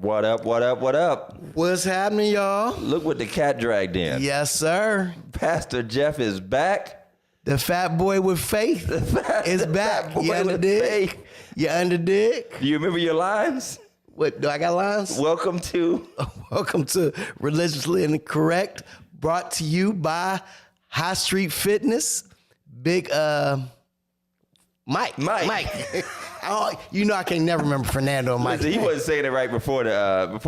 What up, what up, what up? What's happening, y'all? Look what the cat dragged in. Yes, sir. Pastor Jeff is back. The fat boy with faith is back. boy You with underdig? faith. You underdig? Do you remember your lines? What, do I got lines? Welcome to... Welcome to Religiously Incorrect, brought to you by High Street Fitness. Big, Mike. You know I can't never remember Fernando and Mike's Listen, he name. wasn't saying it right before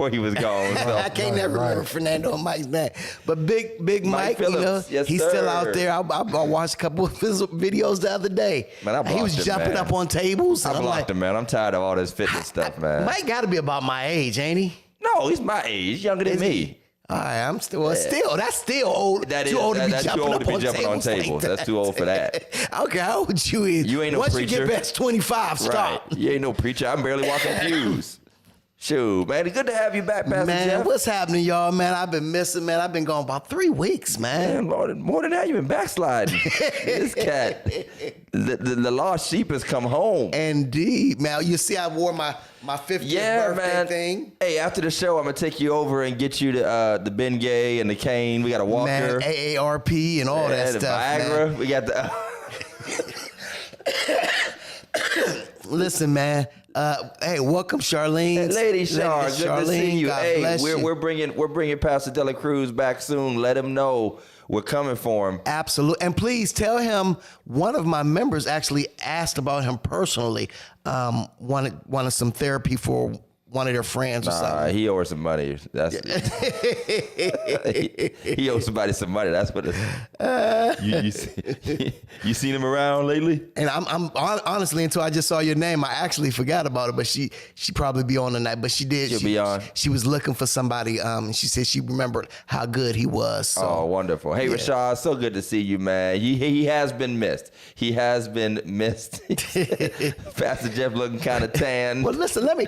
he was gone. So. I can't never remember Fernando and Mike's name. But Big Mike, you know, Phillips. Yes, he's sir. still out there. I watched a couple of his videos the other day. Man, I blocked he was him, jumping man. up on tables. I And I'm blocked like, him, man. I'm tired of all this fitness stuff, man. Mike got to be about my age, ain't he? No, he's my age. He's younger than me. All right, I'm still, that's still old. That is, too old to be that's jumping too old to be up jumping on like tables. that. That's too old for that. Okay, how old you is? You ain't no Once preacher. you get past 25, stop. Right. You ain't no preacher. I'm barely walking pews. Shoot, man. It's good to have you back, Pastor Man, Jeff. what's happening, y'all, man? I've been missing, man. I've been gone about 3 weeks, man. Man, more than that, you've been backsliding. This cat, the lost sheep has come home. Indeed, man. You see, I wore my 50th birthday thing. Hey, after the show, I'm gonna take you over and get you the Bengay and the cane. We got a walker, Man, AARP and all that the stuff, Viagra. man. We got the. Listen, man. Hey, welcome, Charlene. Lady Char, good to see you. God Hey, bless you. we're bringing Pastor Dela Cruz back soon. Let him know we're coming for him. Absolutely. And please tell him one of my members actually asked about him personally, wanted some therapy for one of their friends or something. He owes some money. That's he owes somebody some money. That's what you seen him around lately? And I'm honestly, until I just saw your name, I actually forgot about it. But she probably be on tonight. But she did. She'll be on. She was looking for somebody. And she said she remembered how good he was. So. Oh, wonderful. Hey, Rashad, so good to see you, man. He has been missed. He has been missed. Pastor Jeff looking kind of tan. Well, listen. Let me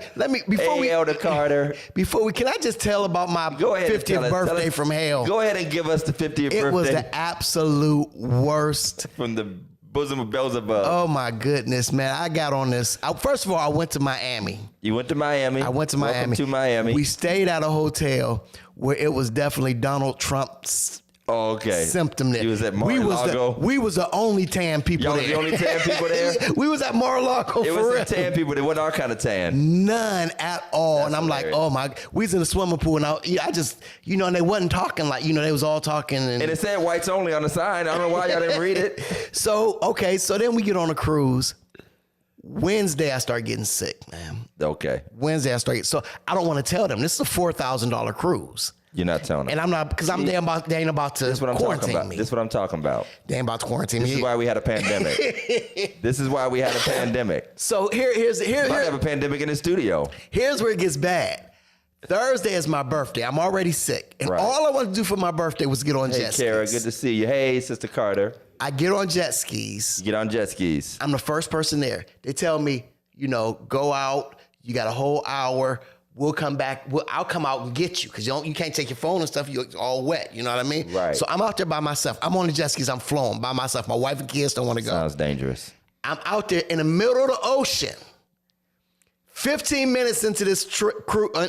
before Hey, Elder Carter. can I just tell about my Go ahead. 50th birthday from hell? Go ahead and give us the 50th birthday. It was the absolute worst. From the bosom of Beelzebub. Oh my goodness, man. I got on this. First of all, I went to Miami. You went to Miami. I went to Miami. Welcome to Miami. We stayed at a hotel where it was definitely Donald Trump's symptom there. You was at Mar-a-Lago. We was the only tan people Y'all there. was the only tan people there? We was at Mar-a-Lago It for was real. some tan people. They wasn't our kind of tan. None at all. That's and I'm hilarious. like, oh my, we was in the swimming pool and I just, and they wasn't talking like, they was all talking. And it said whites only on the sign. I don't know why y'all didn't read it. So then we get on a cruise. Wednesday, I start getting sick, man. Okay. Wednesday, I start. So I don't want to tell them. This is a $4,000 cruise. You're not telling them. And I'm not, because they ain't about to This is what I'm talking quarantine about. me. This is what I'm talking about. They ain't about to quarantine This me. is why we had a pandemic. This is why we had a pandemic. So here's We might have a pandemic in the studio. here's where it gets bad. Thursday is my birthday. I'm already sick. And Right. all I wanted to do for my birthday was get on Hey, jet Kara, skis. good to see you. Hey, Sister Carter. I get on jet skis. Get on jet skis. I'm the first person there. They tell me, go out. You got a whole hour. We'll come back. I'll come out and get you because you can't take your phone and stuff. You're all wet. You know what I mean? Right. So I'm out there by myself. I'm on the jet skis. I'm flowing by myself. My wife and kids don't want to go. Sounds dangerous. I'm out there in the middle of the ocean. 15 minutes into this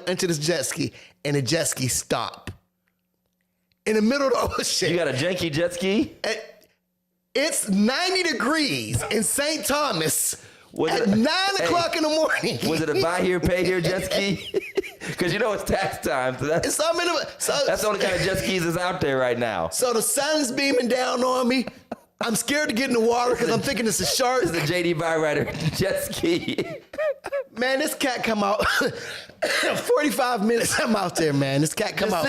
into this jet ski, and the jet ski stop. In the middle of the ocean. You got a janky jet ski? It's 90 degrees in St. Thomas at 9 o'clock in the morning. Was it a buy here, pay here jet ski? Because it's tax time. So that's the only kind of jet skis that's out there right now. So the sun's beaming down on me. I'm scared to get in the water because I'm thinking it's a shark. It's the JD Byrider jet ski. Man, this cat come out. 45 minutes I'm out there, man. This cat come out.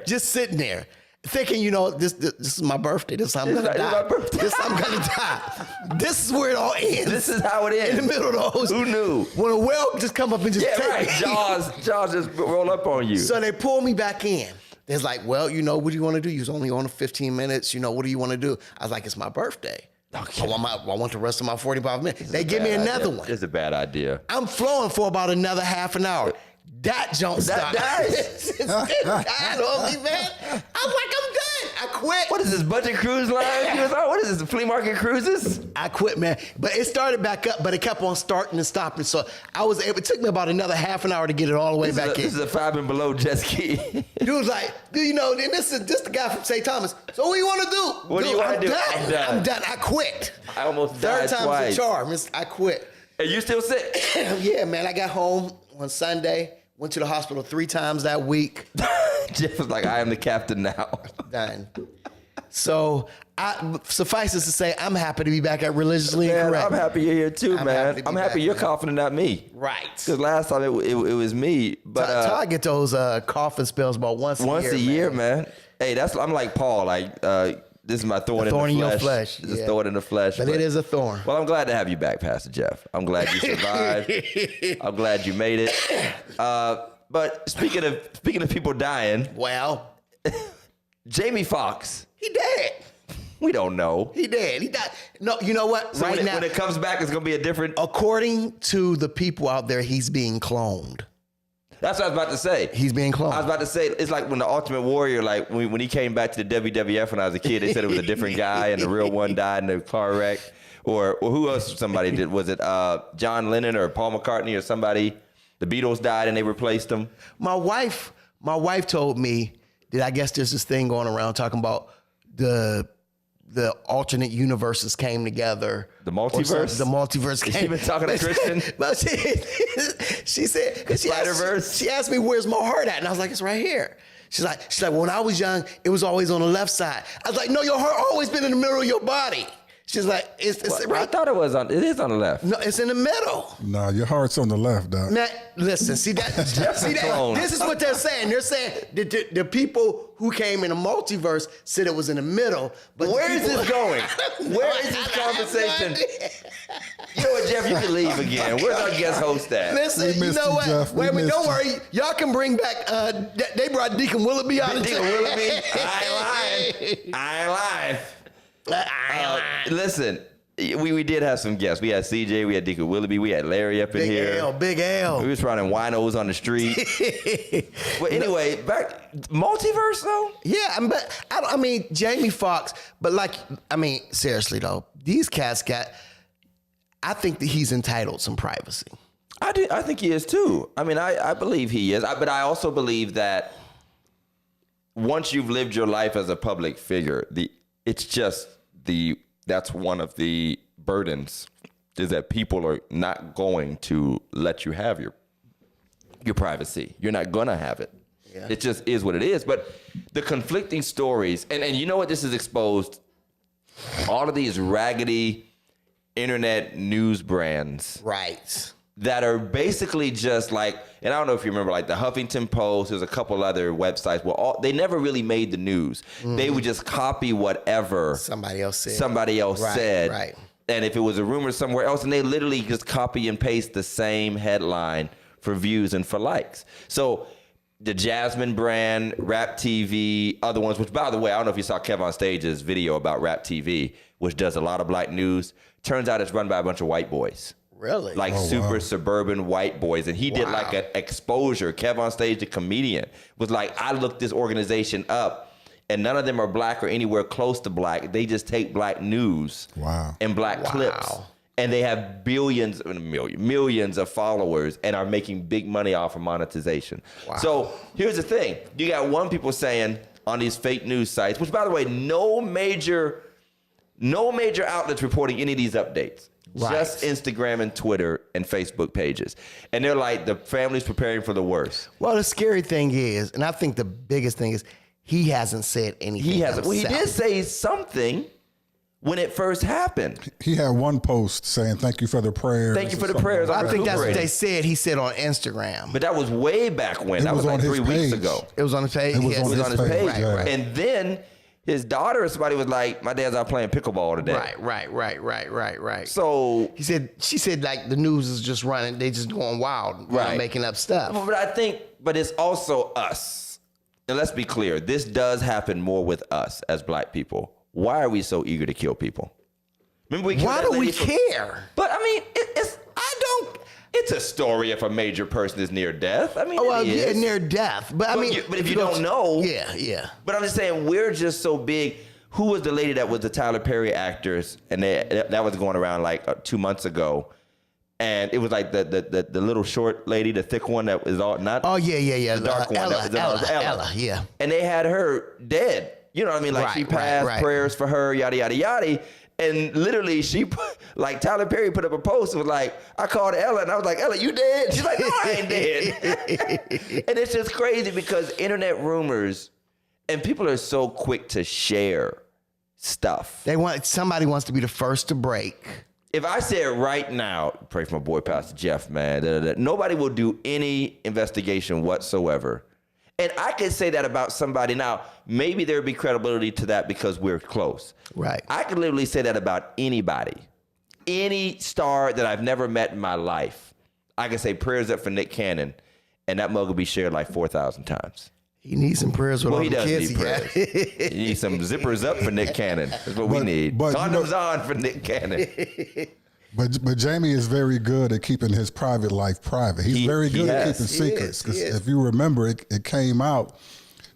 Just sitting there. Thinking, this is my birthday. This is how I'm going to die. This is how I'm going to die. This is where it all ends. This is how it ends. In the middle of the ocean. Who knew? When a whale just come up and just take right. me. Jaws just roll up on you. So they pull me back in. It's like, well, what do you want to do? You was only on 15 minutes. What do you want to do? I was like, it's my birthday. Okay. I want the rest of my 45 minutes. They give me another one. It's a bad idea. I'm flowing for about another half an hour. That don't stop. That dies. It's dying on me, man. I'm like, I'm done. I quit. What is this, budget cruise line? He was on, what is this, flea market cruises? I quit, man. But it started back up, but it kept on starting and stopping. So it took me about another half an hour to get it all the way back in. This is a 5 and below jet ski. Dude was like, you know, and this is just the guy from St. Thomas. So what do you want to do? What do you want to do? I'm done. I quit. I almost died Third time's the charm. I quit. And you still sick? Yeah, man. I got home on Sunday. Went to the hospital 3 times that week. Jeff was like, I am the captain now. Done. So, suffice it to say, I'm happy to be back at Religiously Incorrect. I'm happy you're here too, man. I'm happy you're coughing and not me. Right. Because last time it was me. But I get those coughing spells about once a year, man. Hey, I'm like Paul. Like, this is my thorn in your flesh. Just throw it in the flesh. But it is a thorn. Well, I'm glad to have you back, Pastor Jeff. I'm glad you survived. I'm glad you made it. But speaking of people dying, well, Jamie Foxx. He dead. We don't know. He dead. He died. No, you know what? So when it comes back, it's gonna be a different. According to the people out there, he's being cloned. That's what I was about to say. He's being cloned. I was about to say, it's like when the Ultimate Warrior, like when he came back to the WWF when I was a kid, they said it was a different guy and the real one died in a car wreck. Or who else somebody did? Was it John Lennon or Paul McCartney or somebody? The Beatles died and they replaced them. My wife told me that I guess there's this thing going around talking about the alternate universes came together. The multiverse? The multiverse came. Has she been talking to Christian? But she said, Spider-Verse? She asked me, where's my heart at? And I was like, it's right here. She's like, when I was young, it was always on the left side. I was like, no, your heart always been in the middle of your body. She's like, it's right. I thought it is on the left. No, it's in the middle. Nah, your heart's on the left, Doc. Man, listen, see that? This is what they're saying. They're saying the people who came in the multiverse said it was in the middle. But where is this going? Where is this conversation? You know what, Jeff? You can leave again. Where's our guest host at? Listen, you know what? Jeff. Wait, don't worry. Y'all can bring back. They brought Deacon Willoughby out. Deacon Willoughby. I ain't lying. Listen, we did have some guests. We had CJ, we had Deacon Willoughby, we had Larry up in here. Big L. We was running winos on the street. But anyway, back multiverse though. Yeah, but I mean Jamie Foxx. But seriously though, these cats got. I think that he's entitled some privacy. I think he is too. I mean, I believe he is. But I also believe that once you've lived your life as a public figure, that's one of the burdens is that people are not going to let you have your privacy. You're not gonna have it. Yeah. It just is what it is. But the conflicting stories, and you know what this has exposed? All of these raggedy internet news brands. Right. That are basically just like, and I don't know if you remember, like the Huffington Post, there's a couple other websites where they never really made the news. Mm-hmm. They would just copy whatever somebody else said. Right. And if it was a rumor somewhere else, and they literally just copy and paste the same headline for views and for likes. So the Jasmine brand, Rap TV, other ones, which by the way, I don't know if you saw Kev on Stage's video about Rap TV, which does a lot of black news. Turns out it's run by a bunch of white boys. Really? Like super suburban white boys. And he did like an exposure. Kev on Stage, the comedian, was like, I looked this organization up and none of them are black or anywhere close to black. They just take black news and black clips. And they have millions of followers and are making big money off of monetization. Wow. So here's the thing. You got one people saying on these fake news sites, which by the way, no major outlets reporting any of these updates. Right. Just Instagram and Twitter and Facebook pages. And they're like, the family's preparing for the worst. Well, the scary thing is, and I think the biggest thing is, he hasn't said anything. He hasn't. Well, he did say something when it first happened. He had one post saying, thank you for the prayers. Thank you for the prayers. I think that's what they said. He said on Instagram. But that was way back when. That was like 3 weeks ago. It was on his page? It was on his page. Right. And then his daughter or somebody was like, my dad's out playing pickleball today. Right. So she said like the news is just running. They just going wild, making up stuff. But it's also us. And let's be clear, this does happen more with us as black people. Why are we so eager to kill people? Remember, why do we care? But I mean, It's a story if a major person is near death. I mean, near death. But but if you don't know, yeah. But I'm just saying, we're just so big. Who was the lady that was the Tyler Perry actress, and that was going around like 2 months ago, and it was like the little short lady, the thick one that was all not. Oh yeah. The dark one. Ella. Yeah. And they had her dead. You know what I mean? Like she passed, prayers for her, yada yada yada. And literally, like Tyler Perry put up a post. It was like, I called Ella, and I was like, Ella, you dead? She's like, no, I ain't dead. And it's just crazy because internet rumors, and people are so quick to share stuff. Somebody wants to be the first to break. If I said right now, pray for my boy Pastor Jeff, man, nobody will do any investigation whatsoever. And I can say that about somebody. Now, maybe there would be credibility to that because we're close. Right. I can literally say that about anybody. Any star that I've never met in my life. I can say prayers up for Nick Cannon, and that mug will be shared like 4,000 times. He needs some prayers with all the kids. Need prayers. He needs some zippers up for Nick Cannon. That's what we need. Condoms on for Nick Cannon. But Jamie is very good at keeping his private life private. He's very good at keeping secrets. Because if you remember, it came out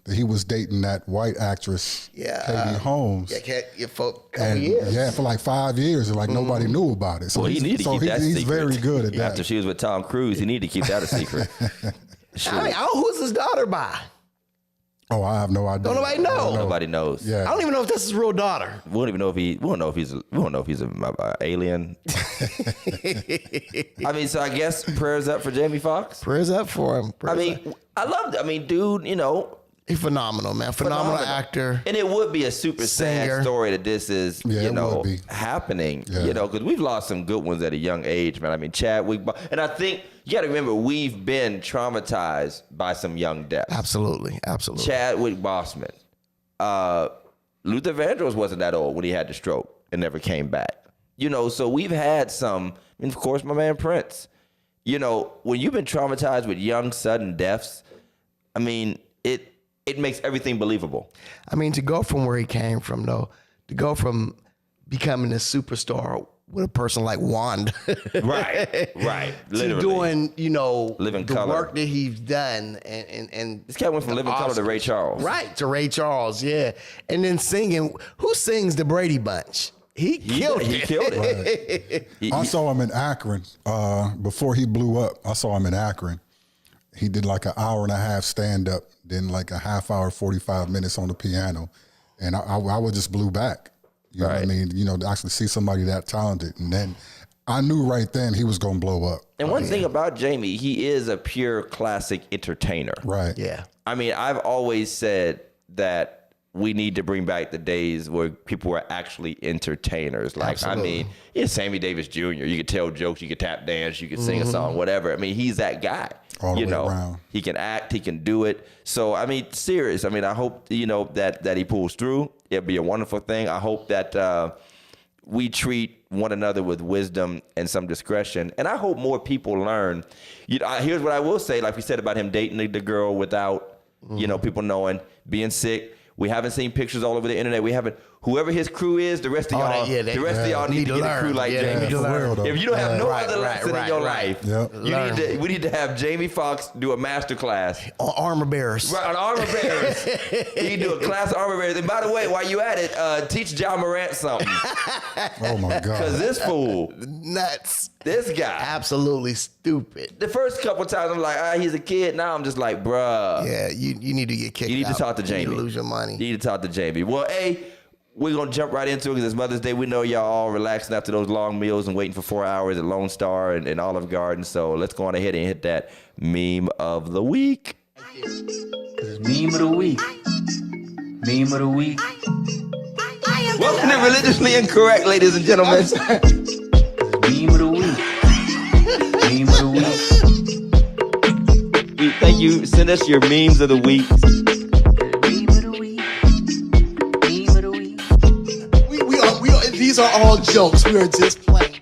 that he was dating that white actress, Katie Holmes. For a couple years. Yeah, for like 5 years, and like nobody knew about it. So he needed to keep that secret. He's very good at that. After she was with Tom Cruise, he needed to keep that a secret. I mean, who's his daughter by? Oh, I have no idea. Don't nobody know. Nobody knows. Yeah. I don't even know if that's his real daughter. We don't even know if we don't know if he's an alien. I mean, so I guess prayers up for Jamie Foxx. Prayers up for him. I loved it. I mean, dude, you know. He's phenomenal, man. Phenomenal actor. And it would be a super sad story that this is, happening. Yeah. You know, because we've lost some good ones at a young age, man. I mean, Chadwick. And I think you got to remember, we've been traumatized by some young deaths. Absolutely. Chadwick Boseman. Luther Vandross wasn't that old when he had the stroke and never came back. You know, so we've had some, and of course, my man Prince. You know, when you've been traumatized with young, sudden deaths, I mean, it makes everything believable. I mean, to go from where he came from, though, to go from becoming a superstar with a person like Wanda. right. Literally. To doing, Living the Color. work that he's done. And this guy went from Living Color to Ray Charles. Right, to Ray Charles, yeah. And then singing. Who sings the Brady Bunch? He killed it. Right. I saw him in Akron before he blew up. I saw him in Akron. He did like an hour and a half stand up, then like a half hour, 45 minutes on the piano. And I was just blew back. You know what I mean? You know, to actually see somebody that talented. And then I knew right then he was going to blow up. And one thing about Jamie, he is a pure classic entertainer. Right. Yeah. I mean, I've always said that we need to bring back the days where people were actually entertainers. Like, Absolutely. I mean, Sammy Davis Jr., you could tell jokes, you could tap dance, you could sing a song, whatever. I mean, he's that guy. All the way around. He can act, he can do it. So, I mean, serious. I mean, I hope, that he pulls through. It'll be a wonderful thing. I hope that we treat one another with wisdom and some discretion. And I hope more people learn. Here's what I will say, like we said about him dating the girl without, people knowing, being sick. We haven't seen pictures all over the internet. We haven't. Whoever his crew is, the rest of y'all, need to get a crew like Jamie. If you don't have no other lesson in your life, we need to have Jamie Foxx do a master class on armor bearers. Right, on armor bearers. You need to do a class on armor bearers. And by the way, while you at it, teach John Morant something. Oh my God! Because this fool, nuts. This guy, absolutely stupid. The first couple times I'm like, he's a kid. Now I'm just like, bruh. Yeah, you need to get kicked out. You need to talk to Jamie. You need to lose your money. You need to talk to Jamie. Well, we're going to jump right into it because it's Mother's Day. We know y'all all relaxing after those long meals and waiting for 4 hours at Lone Star and Olive Garden. So let's go on ahead and hit that meme of the week. Meme of the week. Meme of the week. Welcome to Religiously Incorrect, ladies and gentlemen. Meme of the week. Meme of the week. Thank you. Send us your memes of the week. These are all jokes. We are just playing.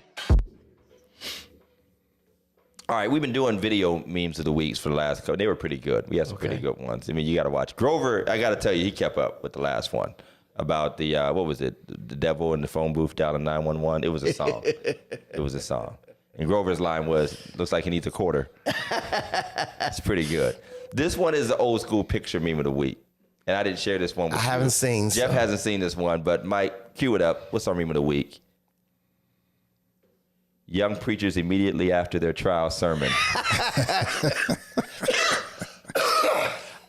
All right, we've been doing video memes of the weeks for the last couple. They were pretty good. We had some pretty good ones. I mean, you got to watch. Grover, I got to tell you, he kept up with the last one about the, what was it? The devil in the phone booth dialing 911. It was a song. It was a song. And Grover's line was, looks like he needs a quarter. It's pretty good. This one is the old school picture meme of the week. And I didn't share this one with you. I haven't seen. Jeff hasn't seen this one, but Mike, cue it up. What's our meme of the week? Young preachers immediately after their trial sermon.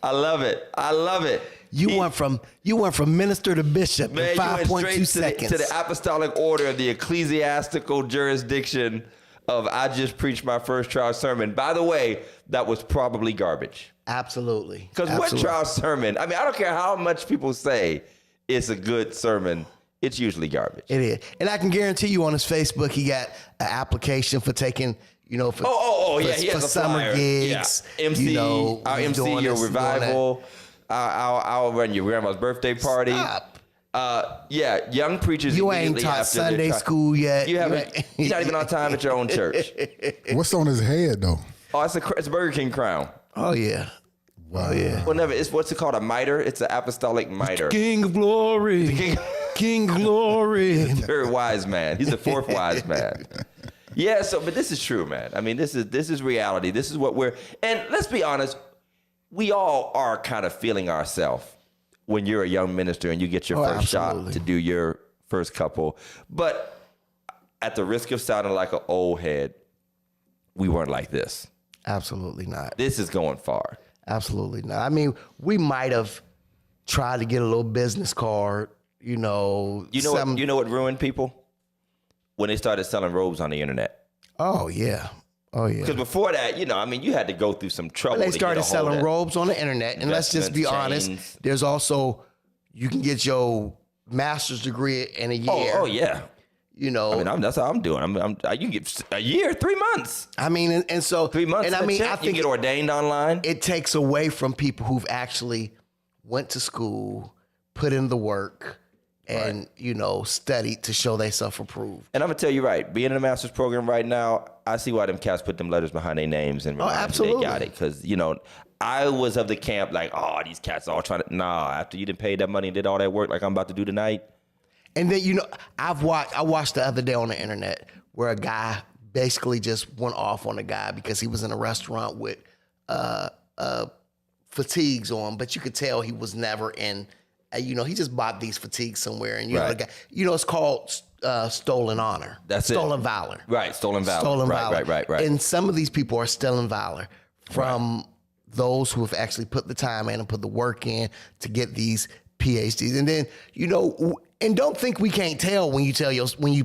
I love it. I love it. You went from minister to bishop in 5.2 seconds. To the apostolic order of the ecclesiastical jurisdiction of I just preached my first trial sermon. By the way, that was probably garbage. Absolutely. Because what trial sermon? I mean, I don't care how much people say it's a good sermon. It's usually garbage. It is. And I can guarantee you on his Facebook, he got an application for taking, for, he has a summer flyer. gigs. Yeah. MC, I'll MC your revival. I'll run your grandma's birthday party. Stop. Young preachers. You ain't taught Sunday school yet. You're not even on time at your own church. What's on his head though? Oh, it's a Burger King crown. Oh yeah. Wow. Oh yeah. Well, never. It's what's it called? A mitre. It's an apostolic mitre. King of glory. King glory. Third wise man. He's the fourth wise man. Yeah. But this is true, man. I mean, this is reality. This is what and let's be honest. We all are kind of feeling ourselves when you're a young minister and you get your first shot to do your first couple. But at the risk of sounding like an old head, we weren't like this. Absolutely not. This is going far. Absolutely not. I mean, we might have tried to get a little business card, You know what ruined people? When they started selling robes on the internet. Oh, yeah. Oh, yeah. Because before that, you had to go through some trouble. They started selling robes on the internet. And let's just be honest, there's also, you can get your master's degree in a year. Oh yeah. That's how I'm doing. You can get a year, 3 months. I mean, and so 3 months. And I mean, I you think get ordained online. It takes away from people who've actually went to school, put in the work, and studied to show they self-approved. And I'm gonna tell you being in a master's program right now, I see why them cats put them letters behind their names and absolutely they got it. Because I was of the camp these cats all trying to. Nah, after you didn't pay that money and did all that work like I'm about to do tonight. And then I watched the other day on the internet where a guy basically just went off on a guy because he was in a restaurant with fatigues on, but you could tell he was never in. He just bought these fatigues somewhere, and the guy, it's called stolen honor. That's stolen valor. Right, stolen valor. Stolen valor. Right. And some of these people are stealing valor from those who have actually put the time in and put the work in to get these PhDs. And then and don't think we can't tell when you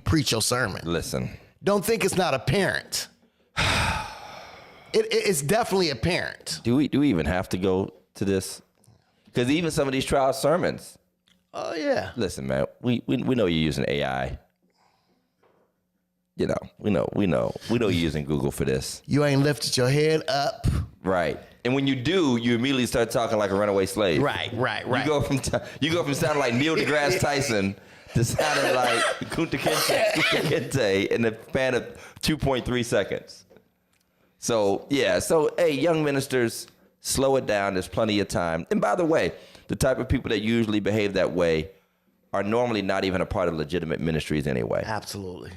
preach your sermon. Listen, don't think it's not apparent. It's definitely apparent. Do we even have to go to this? Because even some of these trial sermons. Oh yeah. Listen, man, we know you're using AI. We know you're using Google for this. You ain't lifted your head up. Right. And when you do, you immediately start talking like a runaway slave. Right. You go from sounding like Neil deGrasse Tyson to sounding like Kunta Kinte in the span of 2.3 seconds. So, hey, young ministers, slow it down. There's plenty of time. And by the way, the type of people that usually behave that way are normally not even a part of legitimate ministries anyway. Absolutely.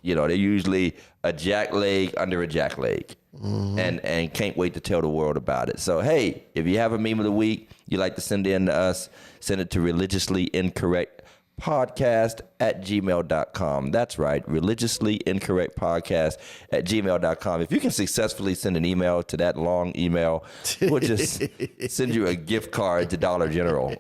They're usually a jack leg under a jack leg. Mm-hmm. And can't wait to tell the world about it. So, hey, if you have a meme of the week you'd like to send in to us, send it to religiouslyincorrectpodcast@gmail.com. That's right, religiouslyincorrectpodcast@gmail.com. If you can successfully send an email to that long email, we'll just send you a gift card to Dollar General.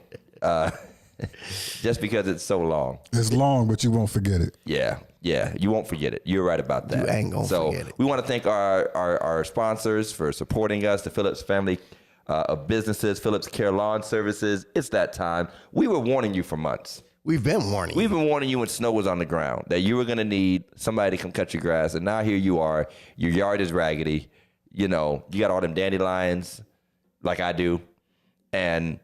Just because it's so long. It's long, but you won't forget it. Yeah, you won't forget it. You're right about that. You ain't gonna forget it. We want to thank our sponsors for supporting us, the Phillips family of businesses, Phillips Care Lawn Services. It's that time. We were warning you for months. We've been warning you. We've been warning you when snow was on the ground that you were going to need somebody to come cut your grass. And now here you are. Your yard is raggedy. You got all them dandelions like I do. And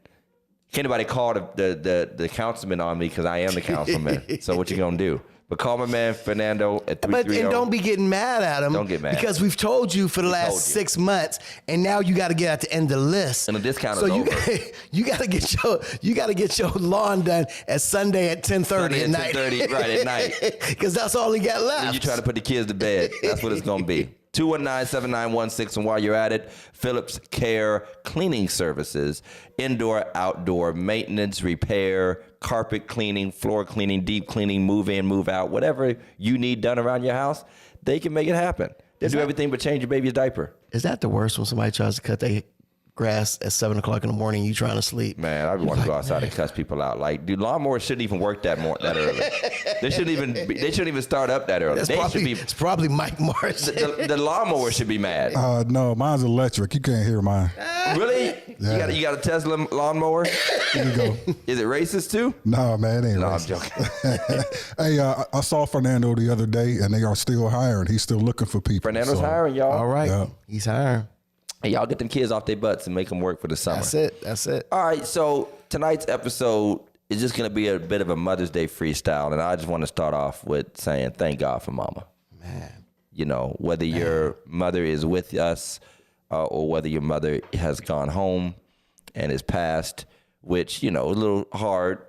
can't anybody call the councilman on me because I am the councilman. So what you going to do? But call my man Fernando at 330. And don't be getting mad at him. Don't get mad. Because we've told you for the last 6 months, and now you got to get at the end of the list. And the discount so is over. you got to get your lawn done at Sunday at 10:30 at night. 10:30, right, at night. Because that's all he got left. And you trying to put the kids to bed. That's what it's going to be. 219-7916. And while you're at it, Phillips Care Cleaning Services, indoor, outdoor, maintenance, repair, carpet cleaning, floor cleaning, deep cleaning, move in, move out, whatever you need done around your house, they can make it happen. They do everything but change your baby's diaper. Is that the worst when somebody tries to cut their grass at 7 o'clock in the morning, you trying to sleep? Man, I want to go outside and cuss people out. Like, dude, lawnmowers shouldn't even work that early. They shouldn't even start up that early. It's probably Mike Morris. The lawnmower should be mad. No, mine's electric. You can't hear mine. Really? Yeah. You got a Tesla lawnmower? Here you go. Is it racist too? No, man, it ain't No, racist. I'm joking. Hey, I saw Fernando the other day, and they are still hiring. He's still looking for people. Fernando's hiring, y'all. All right. Yeah. He's hiring. Hey, y'all get them kids off their butts and make them work for the summer. That's it. All right, so tonight's episode is just going to be a bit of a Mother's Day freestyle, and I just want to start off with saying thank God for Mama. Man. You know, whether your mother is with us or whether your mother has gone home and is passed, which, you know, a little hard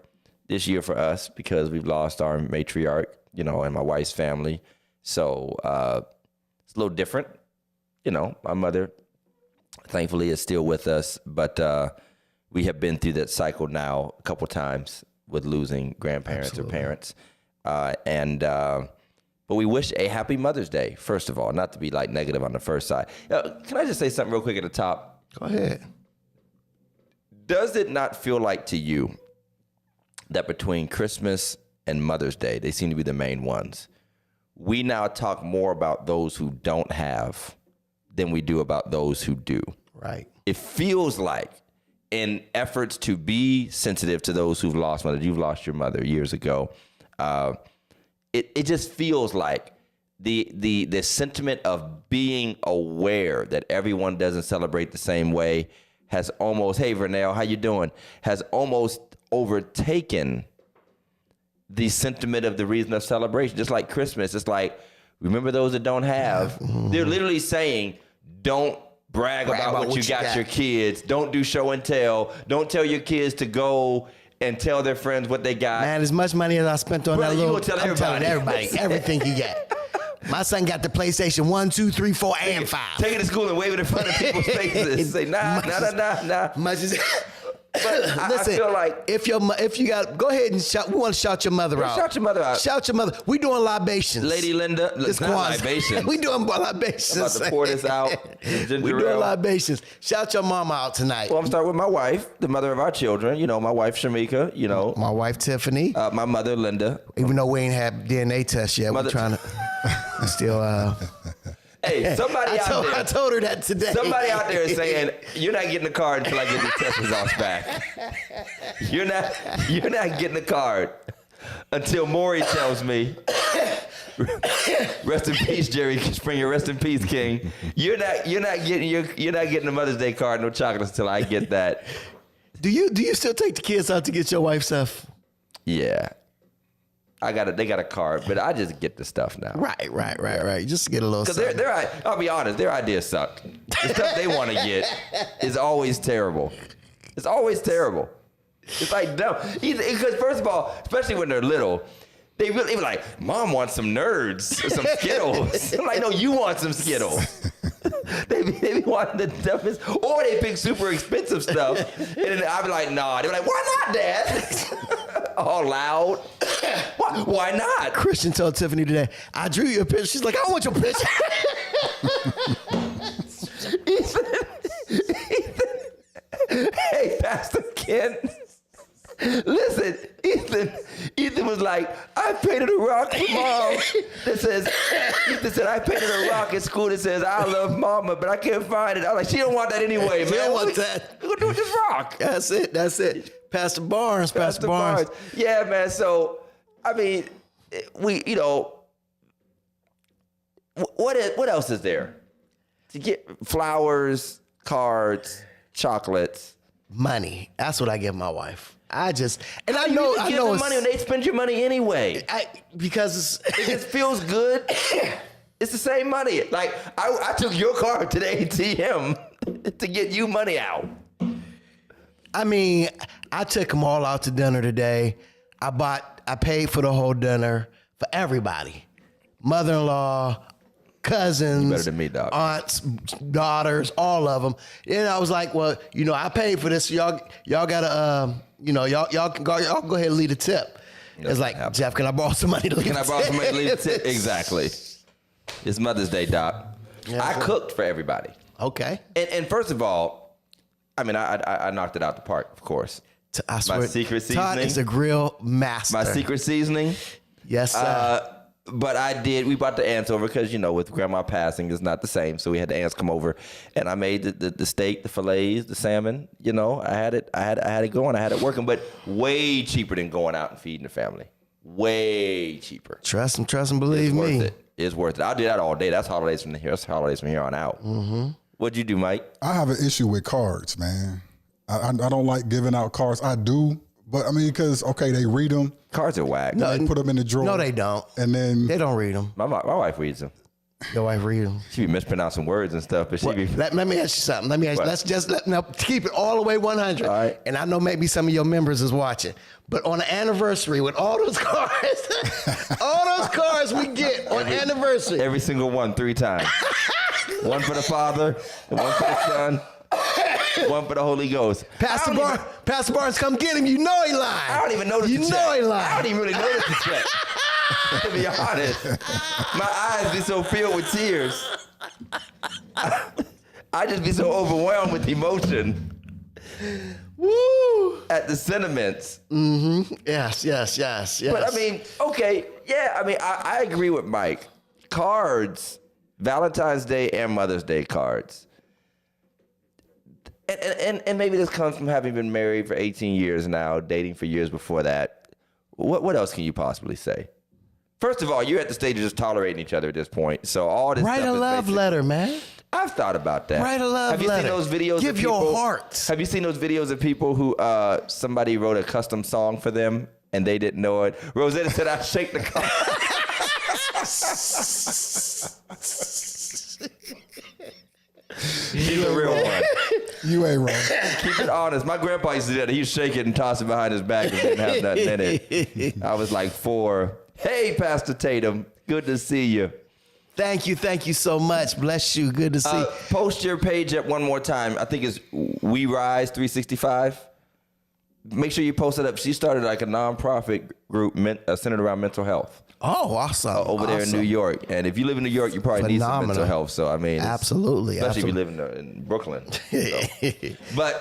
this year for us because we've lost our matriarch, you know, and my wife's family. So it's a little different. You know, my mother, thankfully, is still with us, but we have been through that cycle now a couple times with losing grandparents or parents. But we wish a happy Mother's Day, first of all, not to be like negative on the first side. Can I just say something real quick at the top? Go ahead. Does it not feel like to you that between Christmas and Mother's Day, they seem to be the main ones, we now talk more about those who don't have than we do about those who do? Right. It feels like in efforts to be sensitive to those who've lost mother, you've lost your mother years ago, it just feels like the sentiment of being aware that everyone doesn't celebrate the same way has almost, hey, Vernell, how you doing? Has almost overtaken the sentiment of the reason of celebration. Just like Christmas, it's like, remember those that don't have. They're literally saying, don't brag about what you got your kids. Don't do show and tell. Don't tell your kids to go and tell their friends what they got. Man, as much money as I spent on that little, I'm telling everybody everything he got. My son got the PlayStation 1, 2, 3, 4, and 5. Take it to school and wave it in front of people's faces. Say, nah. Much as, but listen, I feel like if you got, go ahead and shout. We want to shout your mother out. Shout your mother out. Shout your mother. We doing libations. Lady Linda, This not libations. We doing libations. I'm about to pour this out. We doing libations. Shout your mama out tonight. Well, I'm starting with my wife, the mother of our children. You know, my wife Shamika. You know, my wife Tiffany. My mother Linda. Even though we ain't had DNA tests yet, we're trying to still. Hey, somebody out there. I told her that today. Somebody out there is saying, you're not getting the card until I get the test results back. You're not getting the card until Maury tells me. Rest in peace, Jerry Springer. Rest in peace, King. You're not getting the Mother's Day card, no chocolates until I get that. Do you still take the kids out to get your wife stuff? Yeah. They got a card, but I just get the stuff now. Right. Just get a little something. Because I'll be honest, their ideas suck. The stuff they want to get is always terrible. It's always terrible. It's like dumb. Because first of all, especially when they're little, they be like, Mom wants some Nerds or some Skittles. I'm like, no, you want some Skittles. They be wanting the dumbest, or they pick super expensive stuff, and then I'll be like, nah. They're like, why not, Dad? All loud. Why not? Christian told Tiffany today, I drew you a picture. She's like, I don't want your picture. Ethan. Hey, Pastor Ken. Listen, Ethan was like, I painted a rock for Mom that says, Ethan said, I painted a rock at school that says, I love Mama, but I can't find it. I was like, she don't want that anyway, man. She don't want that. We're going to do this rock. That's it. Pastor Barnes. Yeah, man. So, I mean, what else is there? To get flowers, cards, chocolates. Money. That's what I give my wife. I know you give them money when they spend your money anyway. Because it just feels good. It's the same money. Like I took your card to the ATM to get you money out. I mean, I took them all out to dinner today. I paid for the whole dinner for everybody. Mother-in-law, cousins, you better than me, dog. Aunts, daughters, all of them. And I was like, well, I paid for this. So y'all gotta, y'all can go ahead and leave a tip. It's like, Jeff, can I borrow some money to leave a tip? Can I borrow some money to leave a tip? Exactly. It's Mother's Day, Doc. Yeah, I cooked for everybody. Okay. And first of all, I mean, I knocked it out the park, of course. I swear, my secret seasoning. Todd is a grill master. My secret seasoning. Yes, sir. But we brought the aunts over because, with grandma passing, it's not the same. So we had the aunts come over, and I made the steak, the fillets, the salmon. I had it going. I had it working, but way cheaper than going out and feeding the family. Way cheaper. Trust and believe me. It's worth it. I'll do that all day. That's holidays from here. That's holidays from here on out. Mm-hmm. What'd you do, Mike? I have an issue with cards, man. I don't like giving out cards. I do. But I mean, because they read them. Cards are whack. No, they put them in the drawer. No, they don't. And then they don't read them. My wife reads them. Your wife read them. She be mispronouncing words and stuff, but let me ask you something. Let's keep it all the way 100. All right. And I know maybe some of your members is watching, but on the anniversary with all those cards, we get on anniversary. Every single one, 3 times. One for the Father, one for the Son. One for the Holy Ghost. Pastor Barnes, come get him. You know he lying. I don't even notice the check. You know he lying. I don't even really notice the check. To be honest, my eyes be so filled with tears. I just be so overwhelmed with emotion. Woo! At the sentiments. Mm-hmm. Yes. But I mean, okay, yeah. I mean, I agree with Mike. Cards, Valentine's Day and Mother's Day cards. And maybe this comes from having been married for 18 years now, dating for years before that. What else can you possibly say? First of all, you're at the stage of just tolerating each other at this point. So all this Write stuff a love letter, man. I've thought about that. Write a love letter. Have you seen those videos Give of people? Your heart. Have you seen those videos of people who somebody wrote a custom song for them and they didn't know it? Rosetta said, "I shake the car." She's a real one. You ain't wrong. Keep it honest. My grandpa used to do that. He'd shake it and toss it behind his back and didn't have nothing in it. I was like 4. Hey, Pastor Tatum. Good to see you. Thank you so much. Bless you. Good to see. Post your page up one more time. I think it's We Rise 365. Make sure you post it up. She started like a nonprofit group centered around mental health. Oh, awesome. Over there in New York. And if you live in New York, you probably need some mental health. So, I mean. Absolutely. Especially if you live in Brooklyn.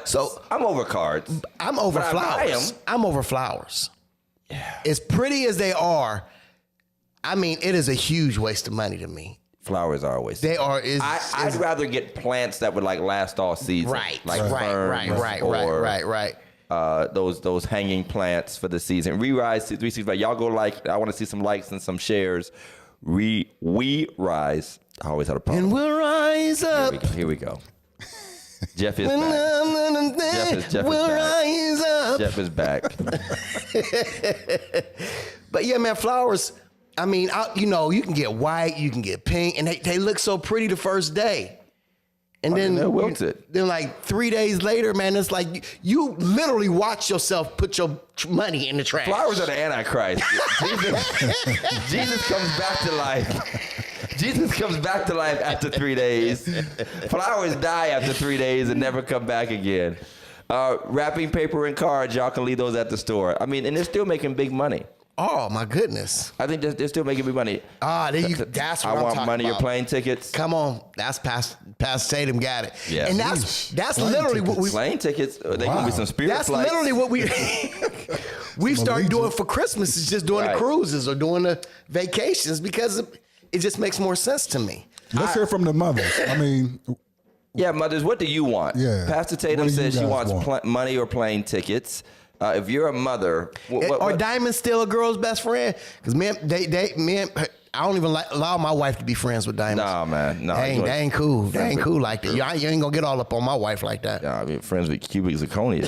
So I'm over cards. I'm over flowers. I'm over flowers. Yeah. As pretty as they are, I mean, it is a huge waste of money to me. Flowers are a waste. They are. I'd rather get plants that would like last all season. Right. Like Right. Those hanging plants for the season. Rise 365. Y'all go like. I want to see some likes and some shares. We rise. I always had a problem. And we'll rise up. Here we go. Jeff is back. Jeff is back. But yeah, man, flowers. I mean, you can get white, you can get pink, and they look so pretty the first day. And then they're wilted. Then like 3 days later, man, it's like you literally watch yourself put your money in the trash. Flowers are the Antichrist. Jesus comes back to life. Jesus comes back to life after 3 days. Flowers die after 3 days and never come back again. Wrapping paper and cards, y'all can leave those at the store. I mean, and they're still making big money. Oh my goodness! I think they're still making big money. That's what I'm talking about. I want money. Your plane tickets. Come on, that's Pastor Tatum got it. Yeah, and that's literally what we plane tickets. They gonna be some spirit That's flights. literally what we start doing for Christmas. Is just doing the cruises or doing the vacations because it just makes more sense to me. Let's hear from the mothers. I mean. Yeah, mothers, what do you want? Yeah. Pastor Tatum says she wants money or plane tickets. If you're a mother, Diamond still a girl's best friend? Because I don't even allow my wife to be friends with diamonds. Nah, man. No, That ain't cool. That ain't cool like that. You ain't gonna get all up on my wife like that. Nah, I mean, friends with cubic zirconia.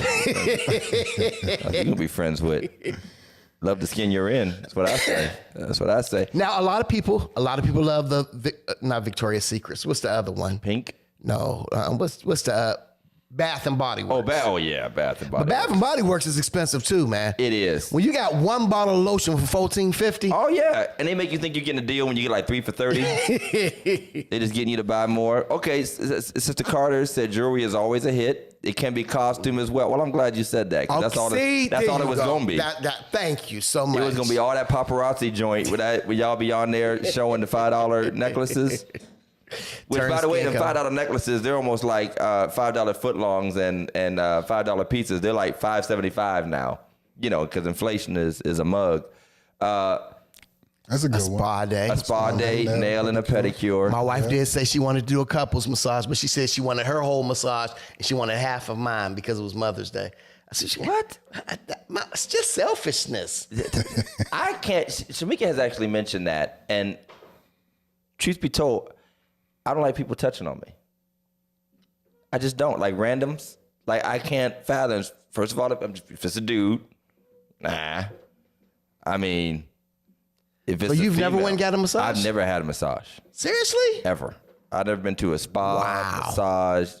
You gonna be friends with. Love the skin you're in. That's what I say. That's what I say. Now, a lot of people love not Victoria's Secrets. What's the other one? Pink? No. What's the Bath and Body Works? Yeah, Bath and Body. But Bath and Body Works is expensive too, man. It is. When you got one bottle of lotion for $14.50. Oh yeah, and they make you think you're getting a deal when you get like 3 for $30. They just getting you to buy more. Okay, Sister Carter said jewelry is always a hit. It can be costume as well. Well, I'm glad you said that. 'Cause that's all it was gonna be. Thank you so much. It was gonna be all that paparazzi joint. Would y'all be on there showing the $5 necklaces? Which, by the way, the $5 necklaces, they're almost like $5 footlongs and $5 pizzas. They're like $5.75 now. You know, because inflation is a mug. That's a good one. A spa day, nail and a pedicure. My wife did say she wanted to do a couples massage, but she said she wanted her whole massage and she wanted half of mine because it was Mother's Day. I said, what? It's just selfishness. I can't. Shamika has actually mentioned that, and truth be told, I don't like people touching on me. I just don't. Like randoms. Like I can't fathom. First of all, if it's a dude, nah. I mean, if it's you've female, never went and got a massage? I've never had a massage. Seriously? Ever. I've never been to a spa, massage,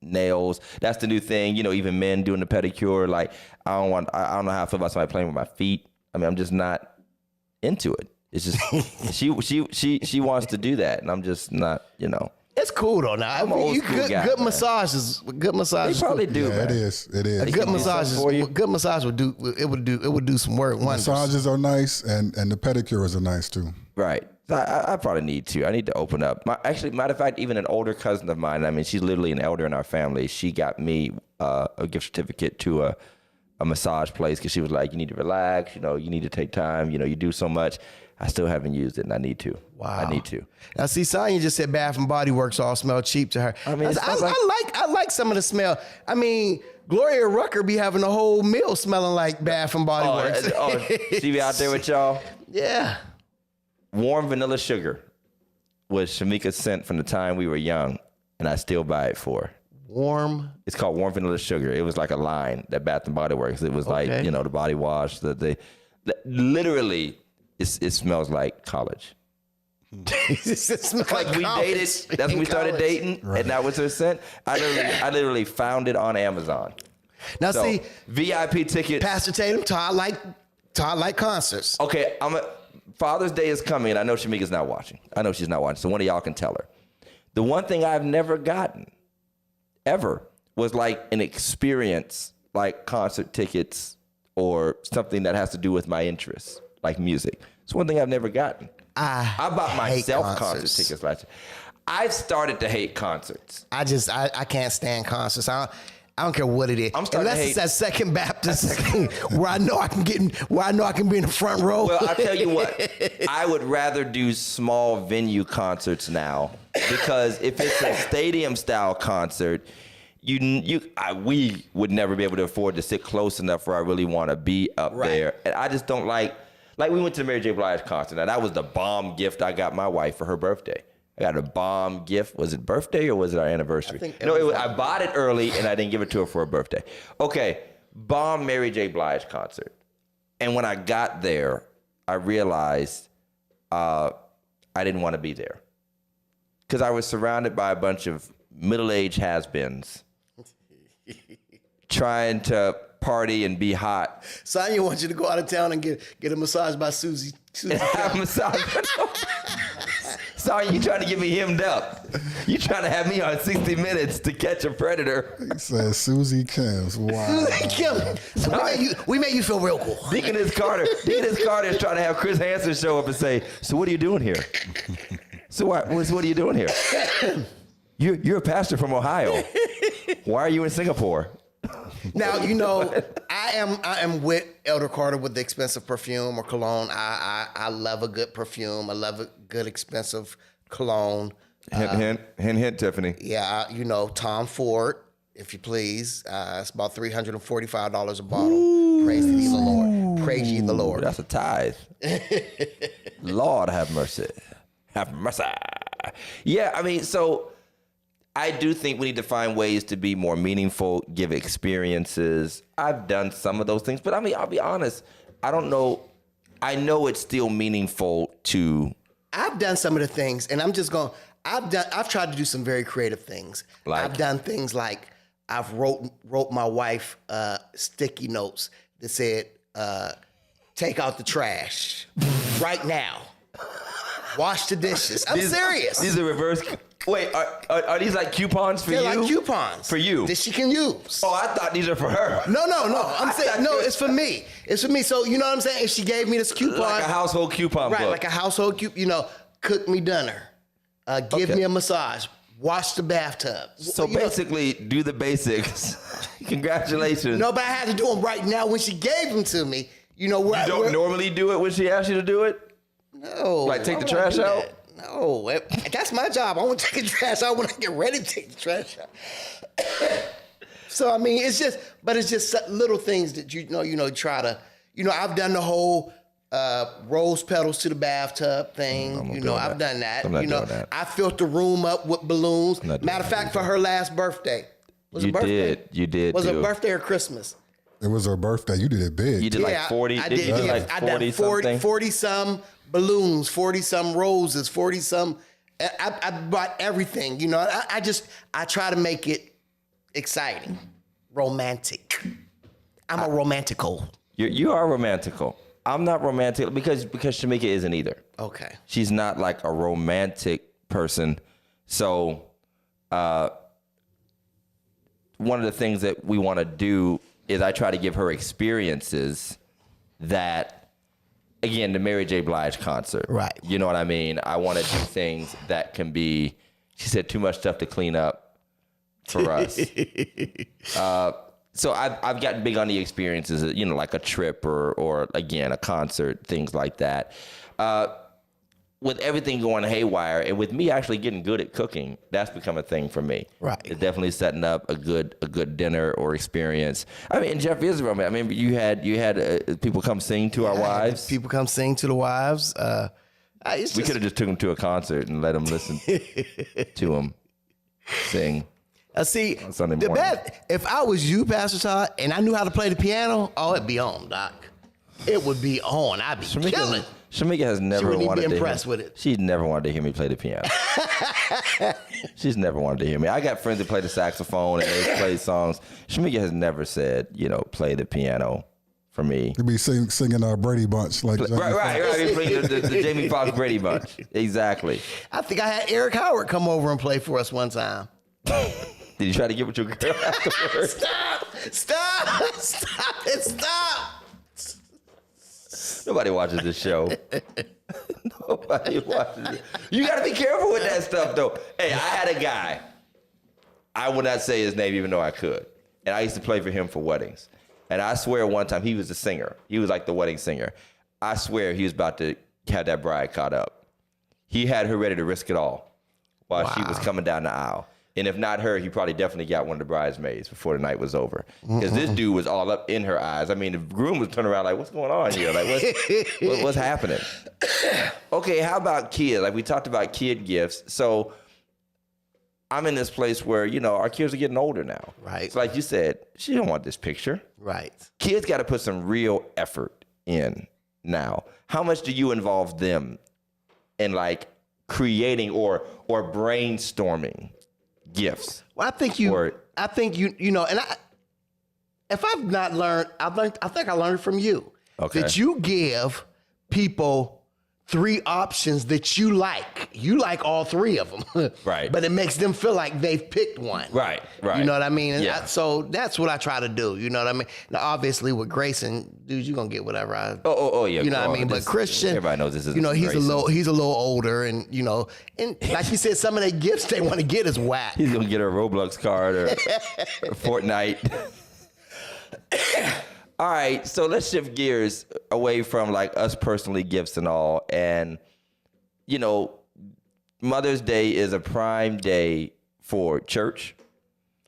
nails. That's the new thing. You know, even men doing the pedicure. Like I don't know how I feel about somebody playing with my feet. I mean, I'm just not into it. It's just she wants to do that, and I'm just not. You know. It's cool though. Now, I'm an old school guy, good man. massages. Good massages. They probably do. Yeah, Man. it is. It is. They Good can do massages. something for you. Good massage would do some work. Wonders. Massages are nice, and the pedicures are nice too. Right. So I probably need to. I need to open up. Actually, matter of fact, even an older cousin of mine, I mean, she's literally an elder in our family. She got me a gift certificate to a massage place because she was like, you need to relax. You know, you need to take time. You know, you do so much. I still haven't used it, and I need to. Wow. I need to. Now, see, Sonya just said Bath and Body Works all smell cheap to her. I mean, I like some of the smell. I mean, Gloria Rucker be having a whole meal smelling like Bath and Body Works. She be out there with y'all? Yeah. Warm vanilla sugar was Shamika's scent from the time we were young, and I still buy it for her. Warm. It's called Warm Vanilla Sugar. It was like a line that Bath and Body Works. It was like, you know, the body wash. Literally, it smells like college. Like we dated. That's when we started dating, right. And that was her scent. I literally found it on Amazon. Now see, VIP ticket. Pastor Tatum, Todd like concerts. Okay, Father's Day is coming, and I know Shamika's not watching. I know she's not watching, so one of y'all can tell her. The one thing I've never gotten, ever, was like an experience, like concert tickets or something that has to do with my interests, like music. It's one thing I've never gotten. I bought myself concert tickets last year. I've started to hate concerts. I can't stand concerts. I don't care what it is. Unless it's at Second Baptist where I know I can be in the front row. Well, I'll tell you what. I would rather do small venue concerts now because if it's a stadium style concert, we would never be able to afford to sit close enough where I really want to be up there. And I just don't like we went to the Mary J. Blige concert. Now that was the bomb gift I got my wife for her birthday. I got a bomb gift. Was it birthday or was it our anniversary? I bought it early and I didn't give it to her for her birthday. Okay, bomb Mary J. Blige concert. And when I got there, I realized I didn't want to be there because I was surrounded by a bunch of middle-aged has-beens trying to party and be hot. Sonya wants you to go out of town and get a massage by Susie. Have a massage. Sorry, you trying to get me hemmed up. You trying to have me on 60 Minutes to Catch a Predator. He said Susie Kims. Wow. Susie Kim. We made you feel real cool. Deaconess Carter is trying to have Chris Hansen show up and say, so what are you doing here? So what are you doing here? You're a pastor from Ohio. Why are you in Singapore? Now, you know, I am with Elder Carter with the expensive perfume or cologne. I love a good perfume. I love a good expensive cologne. Hint, Tiffany. Yeah, you know, Tom Ford, if you please. It's about $345 a bottle. Ooh. Praise be the Lord. praise ye the Lord. That's a tithe. Lord have mercy. Have mercy. Yeah, I mean, so I do think we need to find ways to be more meaningful, give experiences. I've done some of those things, but I mean, I'll be honest, I don't know. I know it's still meaningful to. I've done some of the things, and I'm just going. I've tried to do some very creative things. Like? I've done things like I've wrote my wife sticky notes that said, "Take out the trash right now. Wash the dishes." I'm serious. These are reverse. Wait, are these like coupons for They're you? like coupons For you that she can use. Oh, I thought these are for her. No. I'm saying no. It's for me. It's for me. So you know what I'm saying? If she gave me this coupon, Like a household coupon right? book. Like a household coupon. You know, cook me dinner, give me a massage, wash the bathtub. So basically, do the basics. Congratulations. No, but I had to do them right now when she gave them to me. You know, You don't normally do it when she asks you to do it? No. Like take I the don't wanna trash do out? that. No, that's my job. I want to take the trash out when I get ready to take the trash out. So I mean, it's just little things that you try to, I've done the whole rose petals to the bathtub thing. I've done that. I'm not doing that. I filled the room up with balloons. Matter of fact, for her last birthday. Was it birthday? You did. Was it birthday or Christmas? It was her birthday. You did it big. You did like 40. I did did. you do Yeah, like I 40 done something? 40 some balloons, 40 some roses, 40 some. I bought everything. I try to make it exciting, romantic. I'm a romantical. You are romantical. I'm not romantic because Shamika isn't either. Okay. She's not like a romantic person. So one of the things that we want to do is I try to give her experiences that, again, the Mary J. Blige concert. Right. You know what I mean? I want to do things that can be, she said, too much stuff to clean up for us. So I've gotten big on the experiences, like a trip or again, a concert, things like that. With everything going haywire, and with me actually getting good at cooking, that's become a thing for me. Right. It's definitely setting up a good dinner or experience. I mean, Jeff Israel, man, I mean, you had people come sing to our wives. People come sing to the wives. We could have just took them to a concert and let them listen to them sing. See, on Sunday the morning. if I was you, Pastor Todd, and I knew how to play the piano, it'd be on, Doc. It would be on. I'd be killing. Shamika has never wouldn't even wanted be to impressed hear, with it. She's never wanted to hear me play the piano. She's never wanted to hear me. I got friends that play the saxophone and they play songs. Shamika has never said, play the piano for me. You be singing Brady Bunch like Right. You play the Jamie Foxx Brady Bunch. Exactly. I think I had Eric Howard come over and play for us one time. Did you try to get with your girl afterwards? Stop it. Nobody watches this show. Nobody watches it. You got to be careful with that stuff, though. Hey, I had a guy. I would not say his name, even though I could. And I used to play for him for weddings. And I swear one time he was a singer. He was like the wedding singer. I swear he was about to have that bride caught up. He had her ready to risk it all while she was coming down the aisle. And if not her, he probably definitely got one of the bridesmaids before the night was over. Because this dude was all up in her eyes. I mean, the groom was turning around like, what's going on here? Like, what's happening? Okay, how about kids? Like, we talked about kid gifts. So I'm in this place where, our kids are getting older now. Right. So like you said, she don't want this picture. Right. Kids got to put some real effort in now. How much do you involve them in, like, creating or brainstorming gifts? Well, I think you, and if I've not learned, I think I learned from you. Okay. That you give people 3 options that you like. You like all 3 of them. Right. But it makes them feel like they've picked one. Right. You know what I mean? And Yeah. so that's what I try to do. You know what I mean? Now, obviously, with Grayson, dude, you're going to get whatever I... Oh, yeah. You know what I mean? This- But Christian... everybody knows this is he's Grayson. he's a little older, and, and like you said, some of the gifts they want to get is whack. He's going to get a Roblox card or Fortnite. All right, so let's shift gears away from like us personally gifts and all. And, Mother's Day is a prime day for church.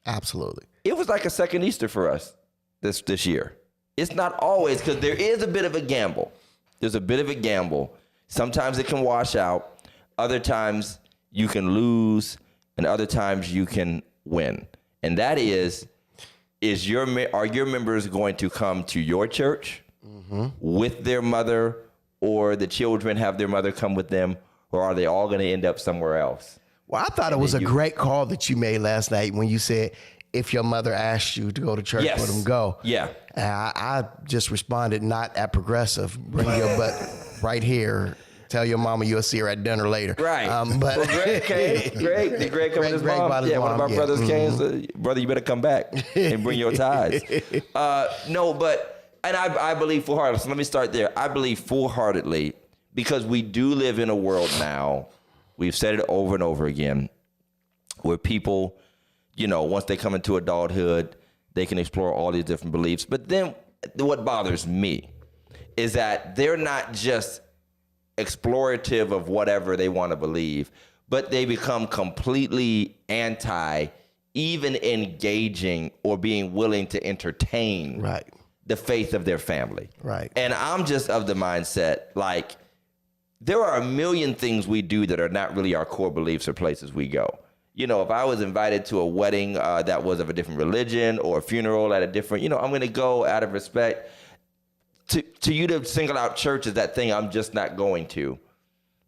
Absolutely. It was like a second Easter for us this year. It's not always, because there is a bit of a gamble. There's a bit of a gamble. Sometimes it can wash out. Other times you can lose, and other times you can win. And that is are your members going to come to your church with their mother, or the children have their mother come with them, or are they all going to end up somewhere else? Well, I thought it was a great call that you made last night when you said, if your mother asked you to go to church, let them go. Yeah. And I just responded, not at Progressive. Bring your butt right here. Tell your mama you'll see her at dinner later. Right. But well, Greg came. Did Greg come with his mom? One of our brothers came. So, brother, you better come back and bring your tithes. No, but, and I believe full-heartedly. So let me start there. I believe full-heartedly, because we do live in a world now, we've said it over and over again, where people, once they come into adulthood, they can explore all these different beliefs. But then what bothers me is that they're not just explorative of whatever they want to believe, but they become completely anti even engaging or being willing to entertain the faith of their family. Right. And I'm just of the mindset, like, there are a million things we do that are not really our core beliefs or places we go. If I was invited to a wedding that was of a different religion, or a funeral at a different, I'm going to go out of respect. To you to single out church as that thing I'm just not going to,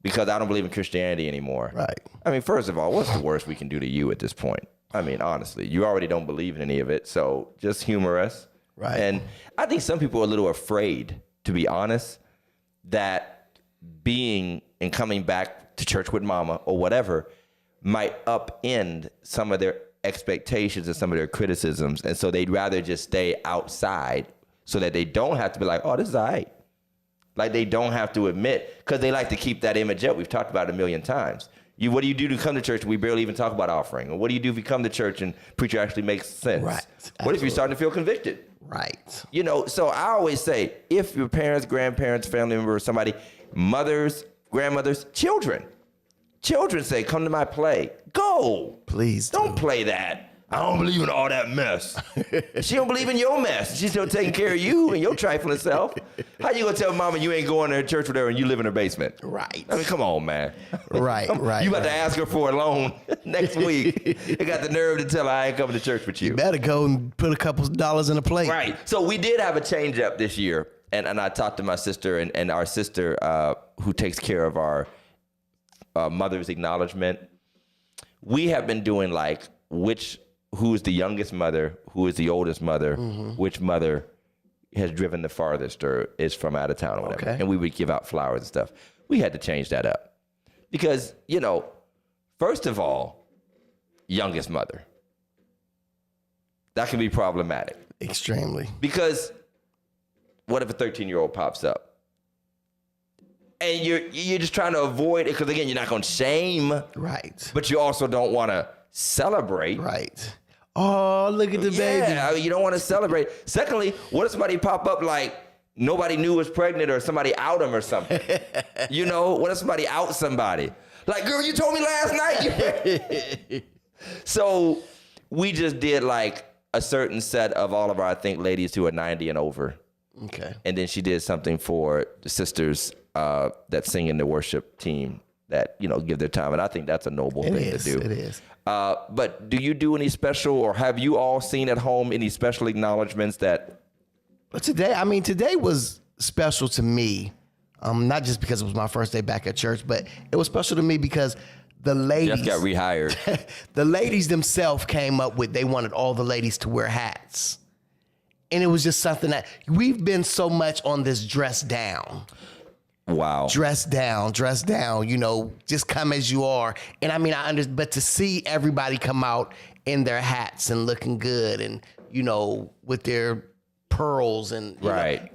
because I don't believe in Christianity anymore. Right. I mean, first of all, what's the worst we can do to you at this point? I mean, honestly, you already don't believe in any of it, so just humor us. Right. And I think some people are a little afraid, to be honest, that being and coming back to church with mama or whatever might upend some of their expectations and some of their criticisms. And so they'd rather just stay outside so that they don't have to be like, oh, this is all right. Like, they don't have to admit, because they like to keep that image up. We've talked about it a million times. What do you do to come to church? We barely even talk about offering. Or what do you do if you come to church and preacher actually makes sense? Right. What if you're starting to feel convicted? Right. So I always say, if your parents, grandparents, family members, somebody, mothers, grandmothers, children say, come to my play. Go. Please don't play that. I don't believe in all that mess. She don't believe in your mess. She's still taking care of you and your trifling self. How you gonna tell mama you ain't going to church with her and you live in her basement? Right. I mean, come on, man. Right. You about to ask her for a loan next week. You got the nerve to tell her I ain't coming to church with you. You better go and put a couple dollars in a plate. Right. So we did have a change up this year. And I talked to my sister and our sister who takes care of our mother's acknowledgement. We have been doing like who is the youngest mother, who is the oldest mother, which mother has driven the farthest or is from out of town or whatever. Okay. And we would give out flowers and stuff. We had to change that up because, first of all, youngest mother. That can be problematic. Extremely. Because what if a 13-year-old pops up? And you're just trying to avoid it because, again, you're not going to shame. Right. But you also don't want to celebrate. Right. Oh, look at the baby. Yeah, you don't want to celebrate. Secondly, what if somebody pop up like nobody knew was pregnant or somebody out them or something? What if somebody out somebody? Like, girl, you told me last night. So we just did like a certain set of all of our, I think, ladies who are 90 and over. Okay. And then she did something for the sisters that sing in the worship team that, give their time. And I think that's a noble thing to do. It is. But do you do any special, or have you all seen at home any special acknowledgments that? But today was special to me. Not just because it was my first day back at church, but it was special to me because the ladies Jeff got rehired. The ladies themselves came up with, they wanted all the ladies to wear hats. And it was just something that we've been so much on this dress down. Wow. Dress down, just come as you are. And I mean, but to see everybody come out in their hats and looking good and, with their pearls and,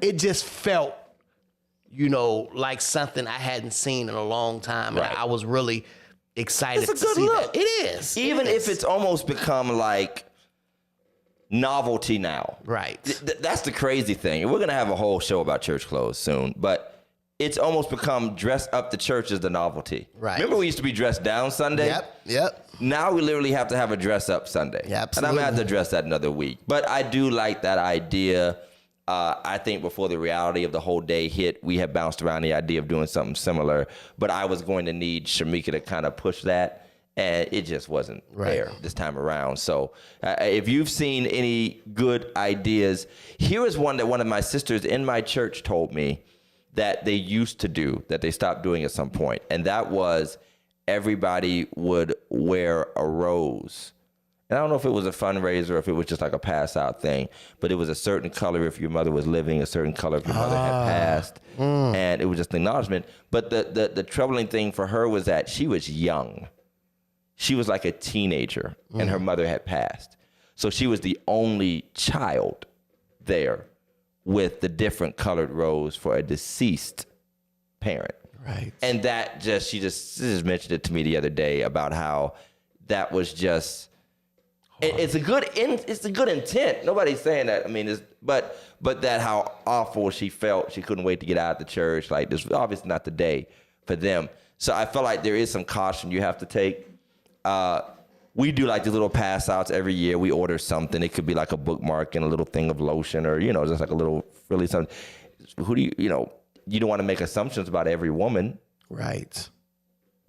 it just felt, like something I hadn't seen in a long time. And I was really excited to see that. It is. Even if it's almost become like novelty now. Right. That's the crazy thing. And we're going to have a whole show about church clothes soon, but it's almost become dress up the church as the novelty. Right. Remember we used to be dressed down Sunday? Yep. Now we literally have to have a dress up Sunday. Yeah, absolutely. And I'm going to have to address that another week. But I do like that idea. I think before the reality of the whole day hit, we had bounced around the idea of doing something similar, but I was going to need Shamika to kind of push that, and it just wasn't there this time around. So if you've seen any good ideas, here is one that one of my sisters in my church told me that they used to do, that they stopped doing at some point, and that was everybody would wear a rose. And I don't know if it was a fundraiser or if it was just like a pass out thing, but it was a certain color if your mother was living, a certain color if your mother had passed. And it was just an acknowledgement. But the troubling thing for her was that she was young. She was like a teenager and her mother had passed. So she was the only child there with the different colored rose for a deceased parent. Right. And that she just mentioned it to me the other day about how that was just, it's a good intent. Nobody's saying that. I mean, but that how awful she felt. She couldn't wait to get out of the church. Like, this was obviously not the day for them. So I feel like there is some caution you have to take. We do like these little pass outs every year. We order something. It could be like a bookmark and a little thing of lotion, or just like a little frilly something. Who do you don't want to make assumptions about every woman. Right.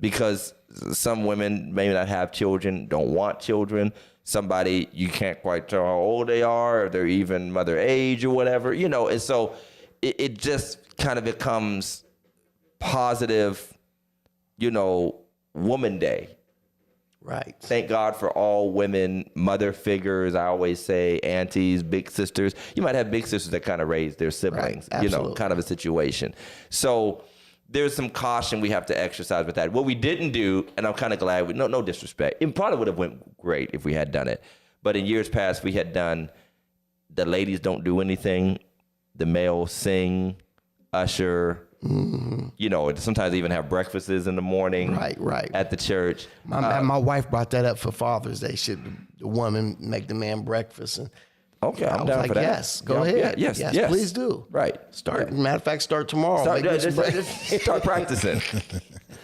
Because some women may not have children, don't want children. Somebody, you can't quite tell how old they are, or they're even mother age or whatever, and so it just kind of becomes positive, Woman Day. Right. Thank God for all women, mother figures. I always say aunties, big sisters. You might have big sisters that kind of raise their siblings, right. Kind of a situation. So there's some caution we have to exercise with that. What we didn't do, and I'm kind of glad, no disrespect, it probably would have went great if we had done it. But in years past, we had done the ladies don't do anything, the males sing, usher, sometimes even have breakfasts in the morning. Right. At the church. My wife brought that up for Father's Day. Should the woman make the man breakfast? And okay, I'm I was down like, for that. Yes, go ahead. Yes, please do. Right. Matter of fact, start tomorrow. Start practicing.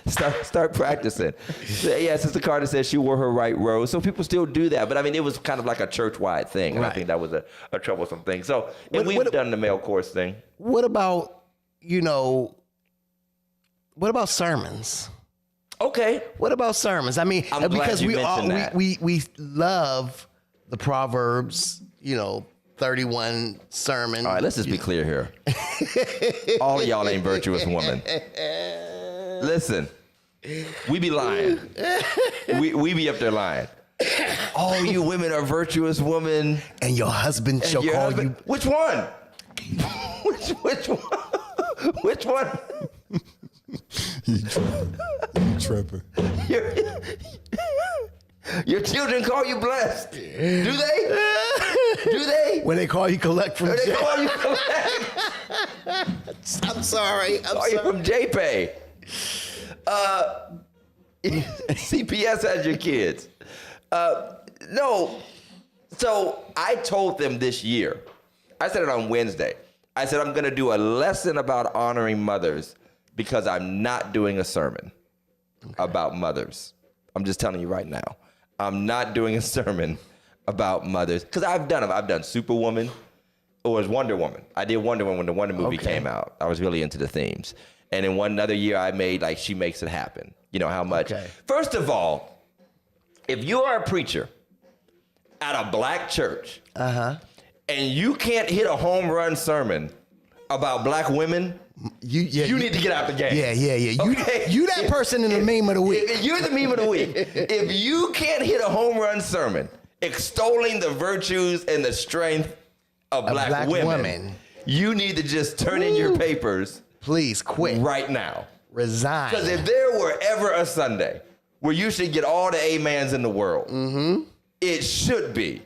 Start practicing. So, Sister Carter said she wore her right rose. So people still do that. But I mean, it was kind of like a church-wide thing. And I think that was a troublesome thing. So, and we've done the male course thing. What about, what about sermons? Okay. What about sermons? I mean, I'm because glad you mentioned that. we love the Proverbs, 31 sermon. All right, let's just be clear here. All of y'all ain't virtuous women. Listen, we be lying. We be up there lying. All you women are virtuous women. And your husband shall call you. Which one? Which one? Which one? You tripping. Your children call you blessed. Do they? Do they? When they call you collect from They call you collect. I'm sorry. Call you from JPay. CPS has your kids. No. So I told them this year, I said it on Wednesday. I said, I'm going to do a lesson about honoring mothers because I'm not doing a sermon about mothers. I'm just telling you right now. I'm not doing a sermon about mothers because I've done them. I've done Superwoman. It was Wonder Woman. I did Wonder Woman when the Wonder movie came out. I was really into the themes. And in another year, I made like She Makes It Happen. You know how much? Okay. First of all, if you are a preacher at a black church, and you can't hit a home run sermon about black women, you need to get out the game. Yeah. Okay? You that person in the meme of the week. You're the meme of the week. If you can't hit a home run sermon extolling the virtues and the strength of black women, you need to just turn in your papers. Please quit. Right now. Resign. Because if there were ever a Sunday where you should get all the amens in the world, it should be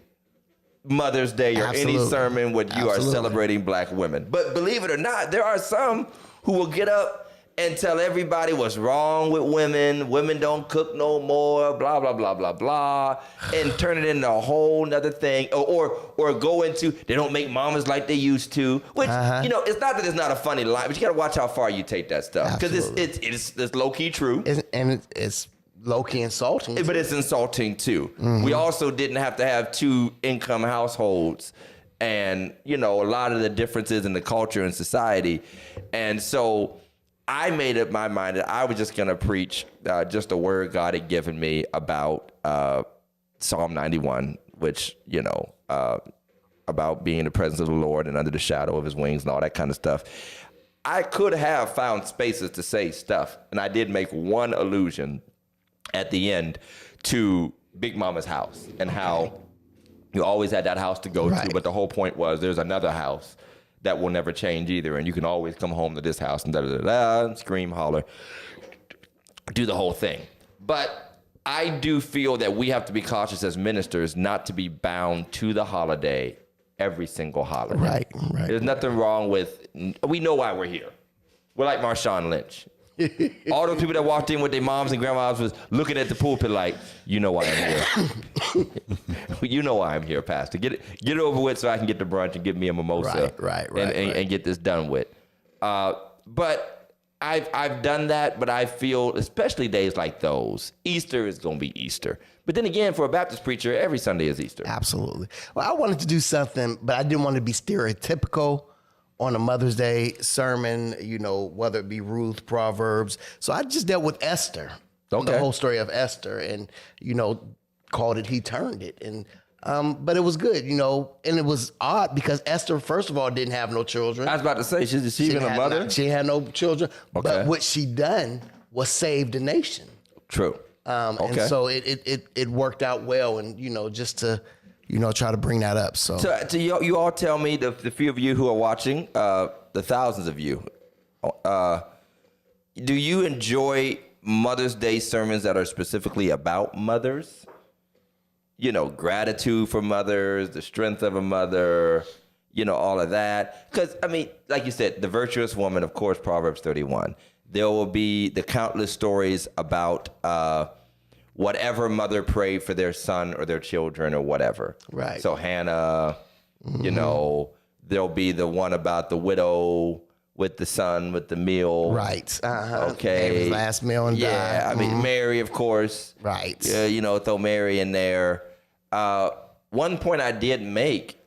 Mother's Day or any sermon when you are celebrating black women. But believe it or not, there are some who will get up and tell everybody what's wrong with women. Women don't cook no more, blah, blah, blah, blah, blah, and turn it into a whole nother thing. Or go into, they don't make mamas like they used to, which, it's not that it's not a funny line, but you got to watch how far you take that stuff. Because it's low-key true. It's low-key insulting. But it's insulting, too. We also didn't have to have two-income households and, you know, a lot of the differences in the culture and society. And so I made up my mind that I was just going to preach just a word God had given me about Psalm 91, which, you know, about being in the presence of the Lord and under the shadow of his wings and all that kind of stuff. I could have found spaces to say stuff, and I did make one allusion at the end to Big Mama's house and how you always had that house to go to, but the whole point was there's another house that will never change either, and you can always come home to this house and da-da-da-da, and scream, holler, do the whole thing. But I do feel that we have to be cautious as ministers not to be bound to the holiday every single holiday. Right. There's nothing wrong with, we know why we're here. We're like Marshawn Lynch. All those people that walked in with their moms and grandmas was looking at the pulpit like, you know why I'm here. You know why I'm here, Pastor. Get it over with so I can get to brunch and get me a mimosa. Right. And get this done with. But I've done that, but I feel, especially days like those, Easter is going to be Easter. But then again, for a Baptist preacher, every Sunday is Easter. Absolutely. Well, I wanted to do something, but I didn't want to be stereotypical on a Mother's Day sermon, you know, whether it be Ruth, Proverbs. So I just dealt with Esther, the whole story of Esther, and, you know, called it He Turned It. And but it was good, you know, and it was odd because Esther, first of all, didn't have no children. I was about to say, she's even a mother? She had no children. Okay. But what she done was save the nation. True. And so it worked out well, and, you know, just to, you know, try to bring that up. So to you all tell me, the few of you who are watching, the thousands of you, do you enjoy Mother's Day sermons that are specifically about mothers? You know, gratitude for mothers, the strength of a mother, you know, all of that. Because, I mean, like you said, the virtuous woman, of course, Proverbs 31. There will be the countless stories about whatever mother prayed for their son or their children or whatever. Right. So Hannah, you know, there'll be the one about the widow with the son with the meal. Right. Okay. Gave his last meal and died. Yeah. I mean, Mary, of course. Right. You know, throw Mary in there. One point I did make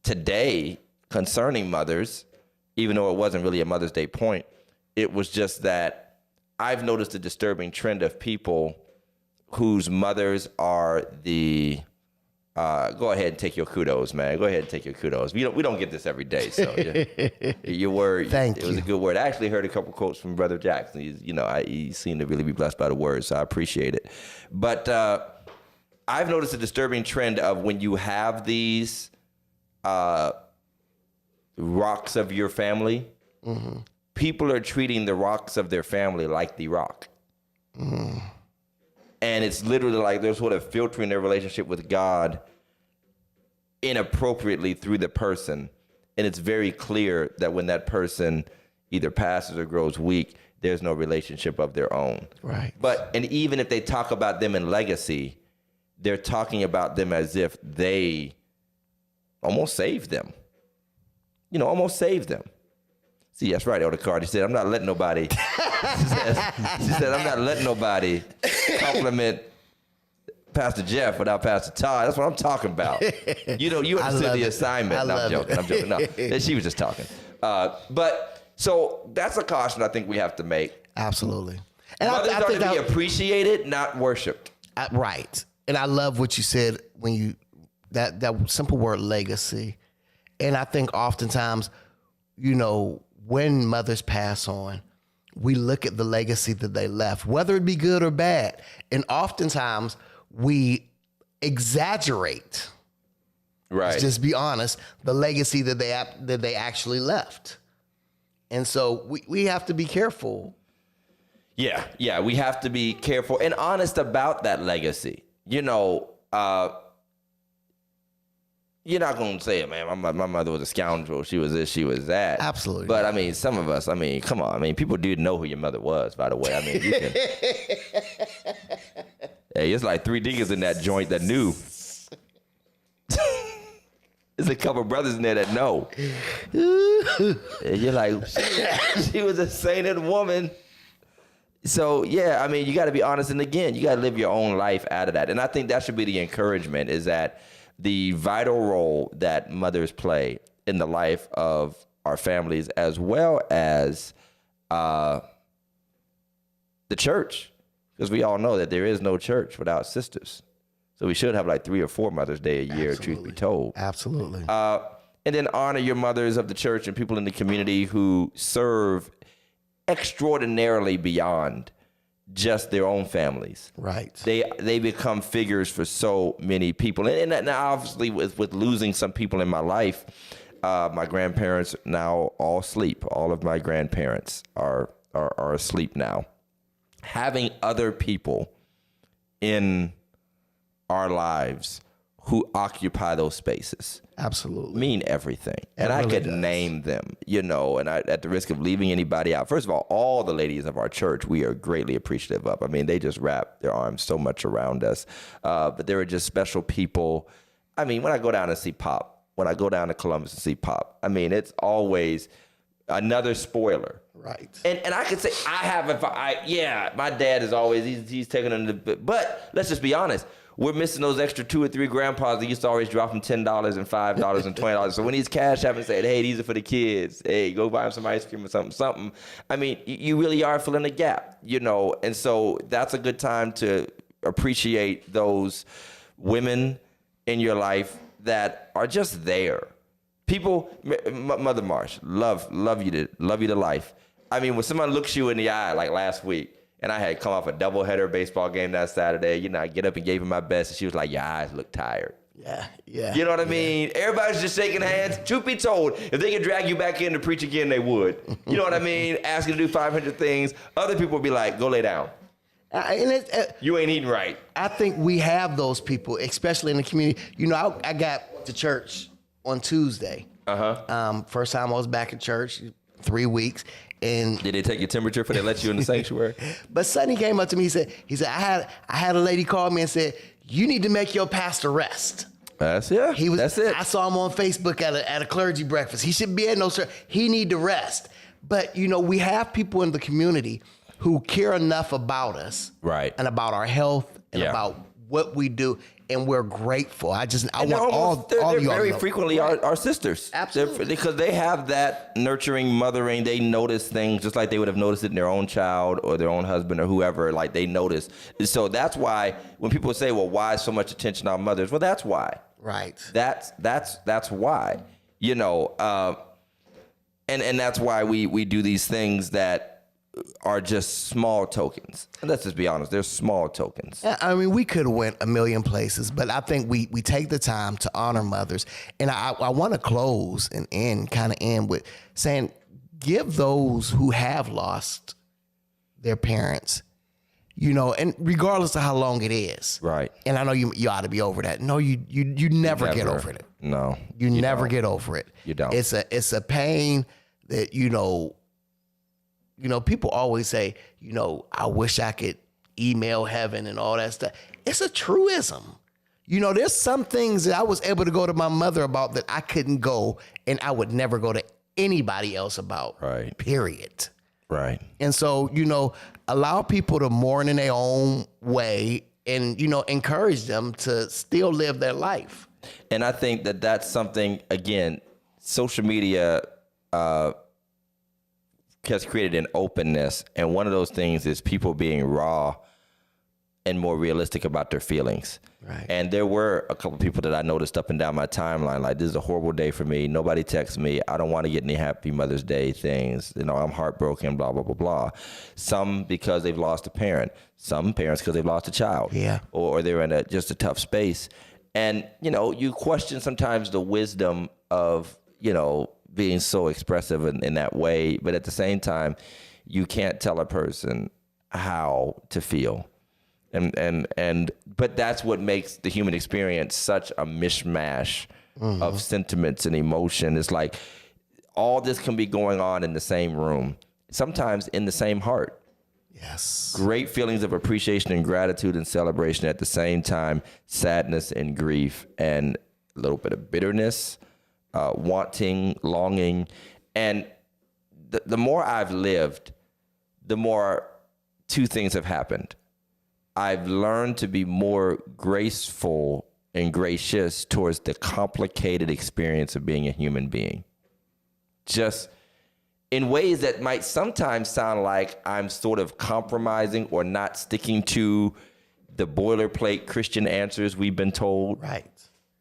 today concerning mothers, even though it wasn't really a Mother's Day point, it was just that I've noticed a disturbing trend of people whose mothers are the go ahead and take your kudos, man. Go ahead and take your kudos. We don't get this every day, so your word. It was a good word. I actually heard a couple quotes from Brother Jackson. He seemed to really be blessed by the word, so I appreciate it. But I've noticed a disturbing trend of when you have these rocks of your family, people are treating the rocks of their family like the rock. And it's literally like they're sort of filtering their relationship with God inappropriately through the person. And it's very clear that when that person either passes or grows weak, there's no relationship of their own. Right. And even if they talk about them in legacy, they're talking about them as if they almost saved them. You know, almost saved them. See, that's right, Elder Carter. She said, I'm not letting nobody. She said, I'm not letting nobody compliment Pastor Jeff without Pastor Todd. That's what I'm talking about. You know, you understood the assignment. No, I'm joking. No, she was just talking. But so that's a caution I think we have to make. Absolutely. And mothers are to be appreciated, not worshipped. Right. And I love what you said when you that simple word legacy. And I think oftentimes, you know, when mothers pass on, we look at the legacy that they left, whether it be good or bad. And oftentimes we exaggerate. Right. Let's just be honest, the legacy that they actually left. And so we have to be careful. Yeah, we have to be careful and honest about that legacy. You know, you're not going to say it, man. My mother was a scoundrel. She was this, she was that. Absolutely. But, I mean, some of us, I mean, come on. I mean, people do know who your mother was, by the way. I mean, you can. Hey, it's like 3 niggas in that joint that knew. There's a couple brothers in there that know. And you're like, she was a sainted woman. So, yeah, I mean, you got to be honest. And, again, you got to live your own life out of that. And I think that should be the encouragement is that the vital role that mothers play in the life of our families, as well as the church, because we all know that there is no church without sisters. So we should have like 3 or 4 Mother's Day a year, truth be told. Absolutely. And then honor your mothers of the church and people in the community who serve extraordinarily beyond just their own families. Right. They become figures for so many people. And obviously with losing some people in my life, my grandparents now all sleep. All of my grandparents are asleep now. Having other people in our lives who occupy those spaces absolutely mean everything. And really I could does. name them, and at the risk of leaving anybody out. First of all the ladies of our church, we are greatly appreciative of. I mean, they just wrap their arms so much around us. But there are just special people. I mean, when I go down and see Pop, when I go down to Columbus and see Pop, I mean, it's always another spoiler. right. And I could say my dad is always, he's taking them to, but let's just be honest. We're missing those extra 2 or 3 grandpas that used to always drop them $10 and $5 and $20. So when these cash up and say, hey, these are for the kids. Hey, go buy them some ice cream or something. I mean, you really are filling a gap, And so that's a good time to appreciate those women in your life that are just there. People, Mother Marsh, love you to life. I mean, when someone looks you in the eye, like last week, and I had come off a doubleheader baseball game that Saturday. I get up and gave her my best, and she was like, your eyes look tired. Yeah. You know what I mean? Everybody's just shaking hands. Truth be told, if they could drag you back in to preach again, they would. You know what I mean? Ask you to do 500 things. Other people would be like, go lay down. You ain't eating right. I think we have those people, especially in the community. I got to church on Tuesday. First time I was back at church, 3 weeks. And did they take your temperature before they let you in the sanctuary? But Sonny came up to me. He said, I had a lady call me and said, you need to make your pastor rest. That's it. That's it. I saw him on Facebook at a clergy breakfast. He should be at no church. He need to rest. But we have people in the community who care enough about us, right, and about our health and about what we do. And we're grateful. I want all of you very frequently our sisters. Absolutely. Because they have that nurturing, mothering. They notice things just like they would have noticed it in their own child or their own husband or whoever. Like they notice. So that's why when people say, well, why so much attention on mothers? Well, that's why. Right. That's why. And that's why we do these things that are just small tokens. And let's just be honest, they're small tokens. I mean, we could have went a million places, but I think we take the time to honor mothers. And I want to close and end with saying, give those who have lost their parents, and regardless of how long it is. Right. And I know you ought to be over that. No, you never get over it. No. You never get over it. You don't. It's a pain that, people always say, I wish I could email heaven and all that stuff. It's a truism. There's some things that I was able to go to my mother about that I couldn't go, and I would never go to anybody else about. Right. Period. Right. And so, allow people to mourn in their own way and, encourage them to still live their life. And I think that that's something, again, social media has created an openness, and one of those things is people being raw and more realistic about their feelings. Right. And there were a couple people that I noticed up and down my timeline, like, this is a horrible day for me. Nobody texts me. I don't want to get any happy Mother's Day things. I'm heartbroken, blah, blah, blah, blah. Some because they've lost a parent. Some parents because they've lost a child. Yeah. Or they're in just a tough space. And, you question sometimes the wisdom of, being so expressive in that way. But at the same time, you can't tell a person how to feel. But that's what makes the human experience such a mishmash of sentiments and emotion. It's like all this can be going on in the same room, sometimes in the same heart. Yes. Great feelings of appreciation and gratitude and celebration at the same time, sadness and grief and a little bit of bitterness, wanting, longing. And the more I've lived, the more two things have happened. I've learned to be more graceful and gracious towards the complicated experience of being a human being. Just in ways that might sometimes sound like I'm sort of compromising or not sticking to the boilerplate Christian answers we've been told. Right.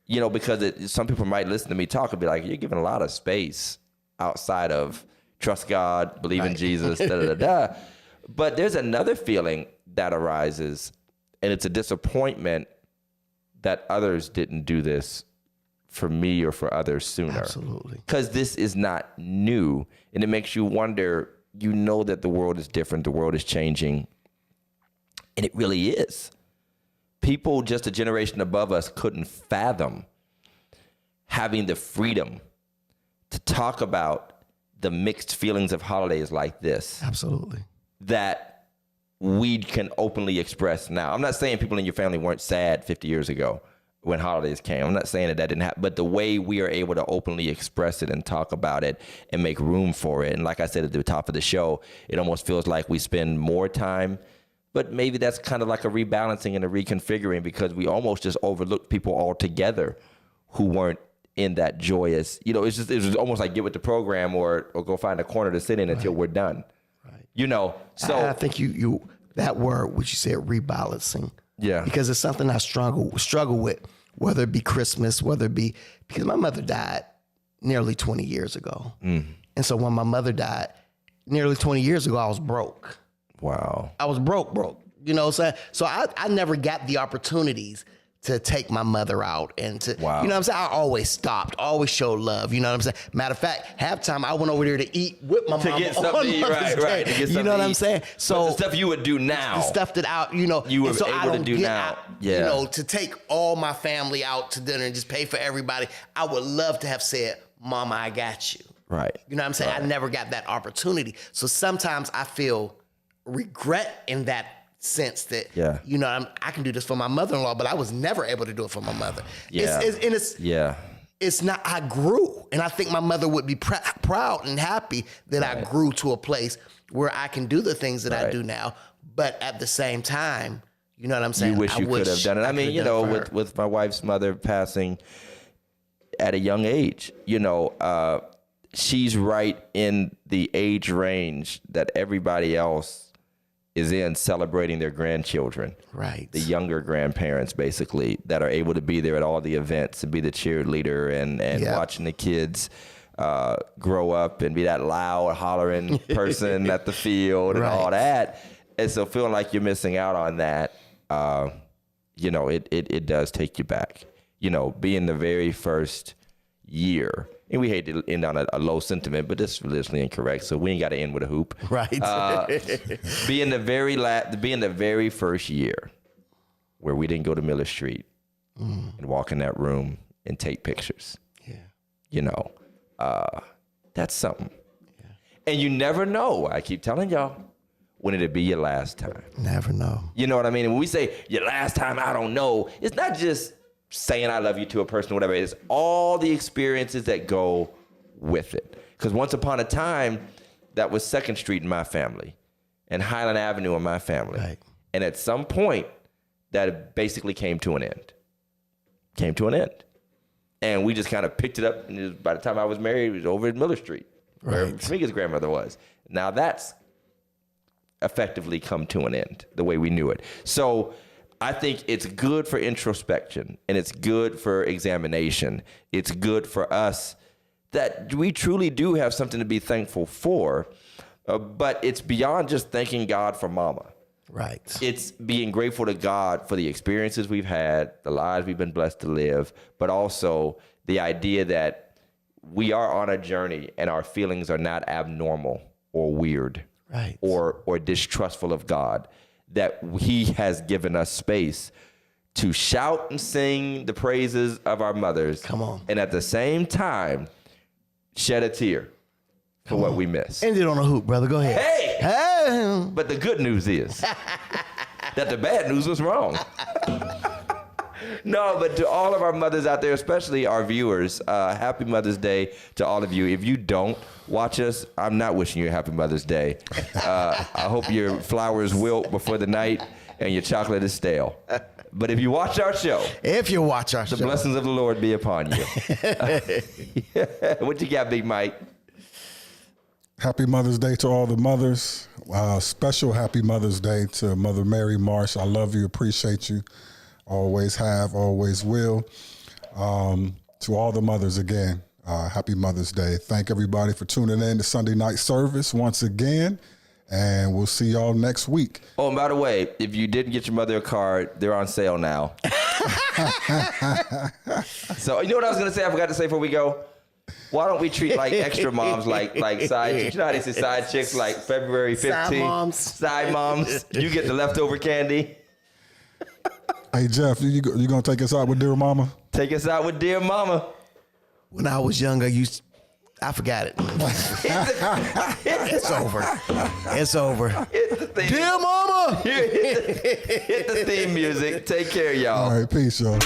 You know, because some people might listen to me talk and be like, you're giving a lot of space outside of trust God, believe in Jesus, da-da-da-da. But there's another feeling that arises, and it's a disappointment that others didn't do this for me or for others sooner. Absolutely. Because this is not new, and it makes you wonder, you know that the world is different, the world is changing, and it really is. People just a generation above us couldn't fathom having the freedom to talk about the mixed feelings of holidays like this. Absolutely. That we can openly express now. I'm not saying people in your family weren't sad 50 years ago when holidays came. I'm not saying that didn't happen, but the way we are able to openly express it and talk about it and make room for it. And like I said at the top of the show, it almost feels like we spend more time, but maybe that's kind of like a rebalancing and a reconfiguring, because we almost just overlooked people altogether who weren't in that joyous, you know, it was almost like get with the program or go find a corner to sit in until we're done. Right. You know, so I think you that word, which you said, rebalancing. Yeah. Because it's something I struggle with, whether it be Christmas, whether it be, because my mother died nearly 20 years ago. And so when my mother died nearly 20 years ago, I was broke. Wow. I was broke. You know what I'm saying? So I never got the opportunities to take my mother out and to, you know what I'm saying? I always stopped, always showed love. You know what I'm saying? Matter of fact, halftime I went over there to eat with my mom. To get something to eat, right. To get you know what I'm saying? So but the stuff you would do now. The stuff that out, you know. You were so able to do now. You know, to take all my family out to dinner and just pay for everybody. I would love to have said, Mama, I got you. Right. You know what I'm saying? Right. I never got that opportunity. So sometimes I feel regret in that sense that, you know, I can do this for my mother-in-law, but I was never able to do it for my mother. Yeah. It's not, I grew. And I think my mother would be proud and happy that I grew to a place where I can do the things that I do now. But at the same time, you know what I'm saying? You wish you could have done it. I mean, you know, with my wife's mother passing at a young age, you know, she's right in the age range that everybody else is in, celebrating their grandchildren. Right. The younger grandparents, basically, that are able to be there at all the events and be the cheerleader and watching the kids grow up and be that loud, hollering person at the field and all that. And so feeling like you're missing out on that, you know, it does take you back. You know, being the very first year. And we hate to end on a low sentiment, but this is religiously incorrect, so we ain't got to end with a hoop. Right. Being the very first year where we didn't go to Miller Street and walk in that room and take pictures. Yeah. You know, that's something. Yeah. And you never know. I keep telling y'all, when it'll be your last time. Never know. You know what I mean? And when we say your last time, I don't know, it's not just saying I love you to a person or whatever. It's all the experiences that go with it. Because once upon a time, that was 2nd Street in my family and Highland Avenue in my family. Right. And at some point, that basically came to an end. And we just kind of picked it up. And by the time I was married, it was over at Miller Street, where Tamika's grandmother was. Now that's effectively come to an end, the way we knew it. So I think it's good for introspection and it's good for examination. It's good for us that we truly do have something to be thankful for, but it's beyond just thanking God for mama. Right. It's being grateful to God for the experiences we've had, the lives we've been blessed to live, but also the idea that we are on a journey and our feelings are not abnormal or weird, or distrustful of God. That he has given us space to shout and sing the praises of our mothers. Come on. And at the same time, shed a tear for what we miss. End it on a hoop, brother. Go ahead. Hey! But the good news is that the bad news was wrong. No, but to all of our mothers out there, especially our viewers, happy Mother's Day to all of you. If you don't watch us, I'm not wishing you a happy Mother's Day. I hope your flowers wilt before the night and your chocolate is stale. But if you watch our show, the blessings of the Lord be upon you. What you got, Big Mike? Happy Mother's Day to all the mothers. Special Happy Mother's Day to Mother Mary Marsh. I love you, appreciate you. Always have, always will. To all the mothers again, Happy Mother's Day. Thank everybody for tuning in to Sunday night service once again. And we'll see y'all next week. Oh, and by the way, if you didn't get your mother a card, they're on sale now. So, you know what I was going to say? I forgot to say before we go. Why don't we treat like extra moms like side chicks? You know how they say side chicks like February 15th? Side moms. You get the leftover candy. Hey, Jeff, you going to take us out with Dear Mama? Take us out with Dear Mama. When I was younger, I forgot it. It's over. It's over. Dear Mama. Hit the theme music. Take care, y'all. All right, peace, y'all.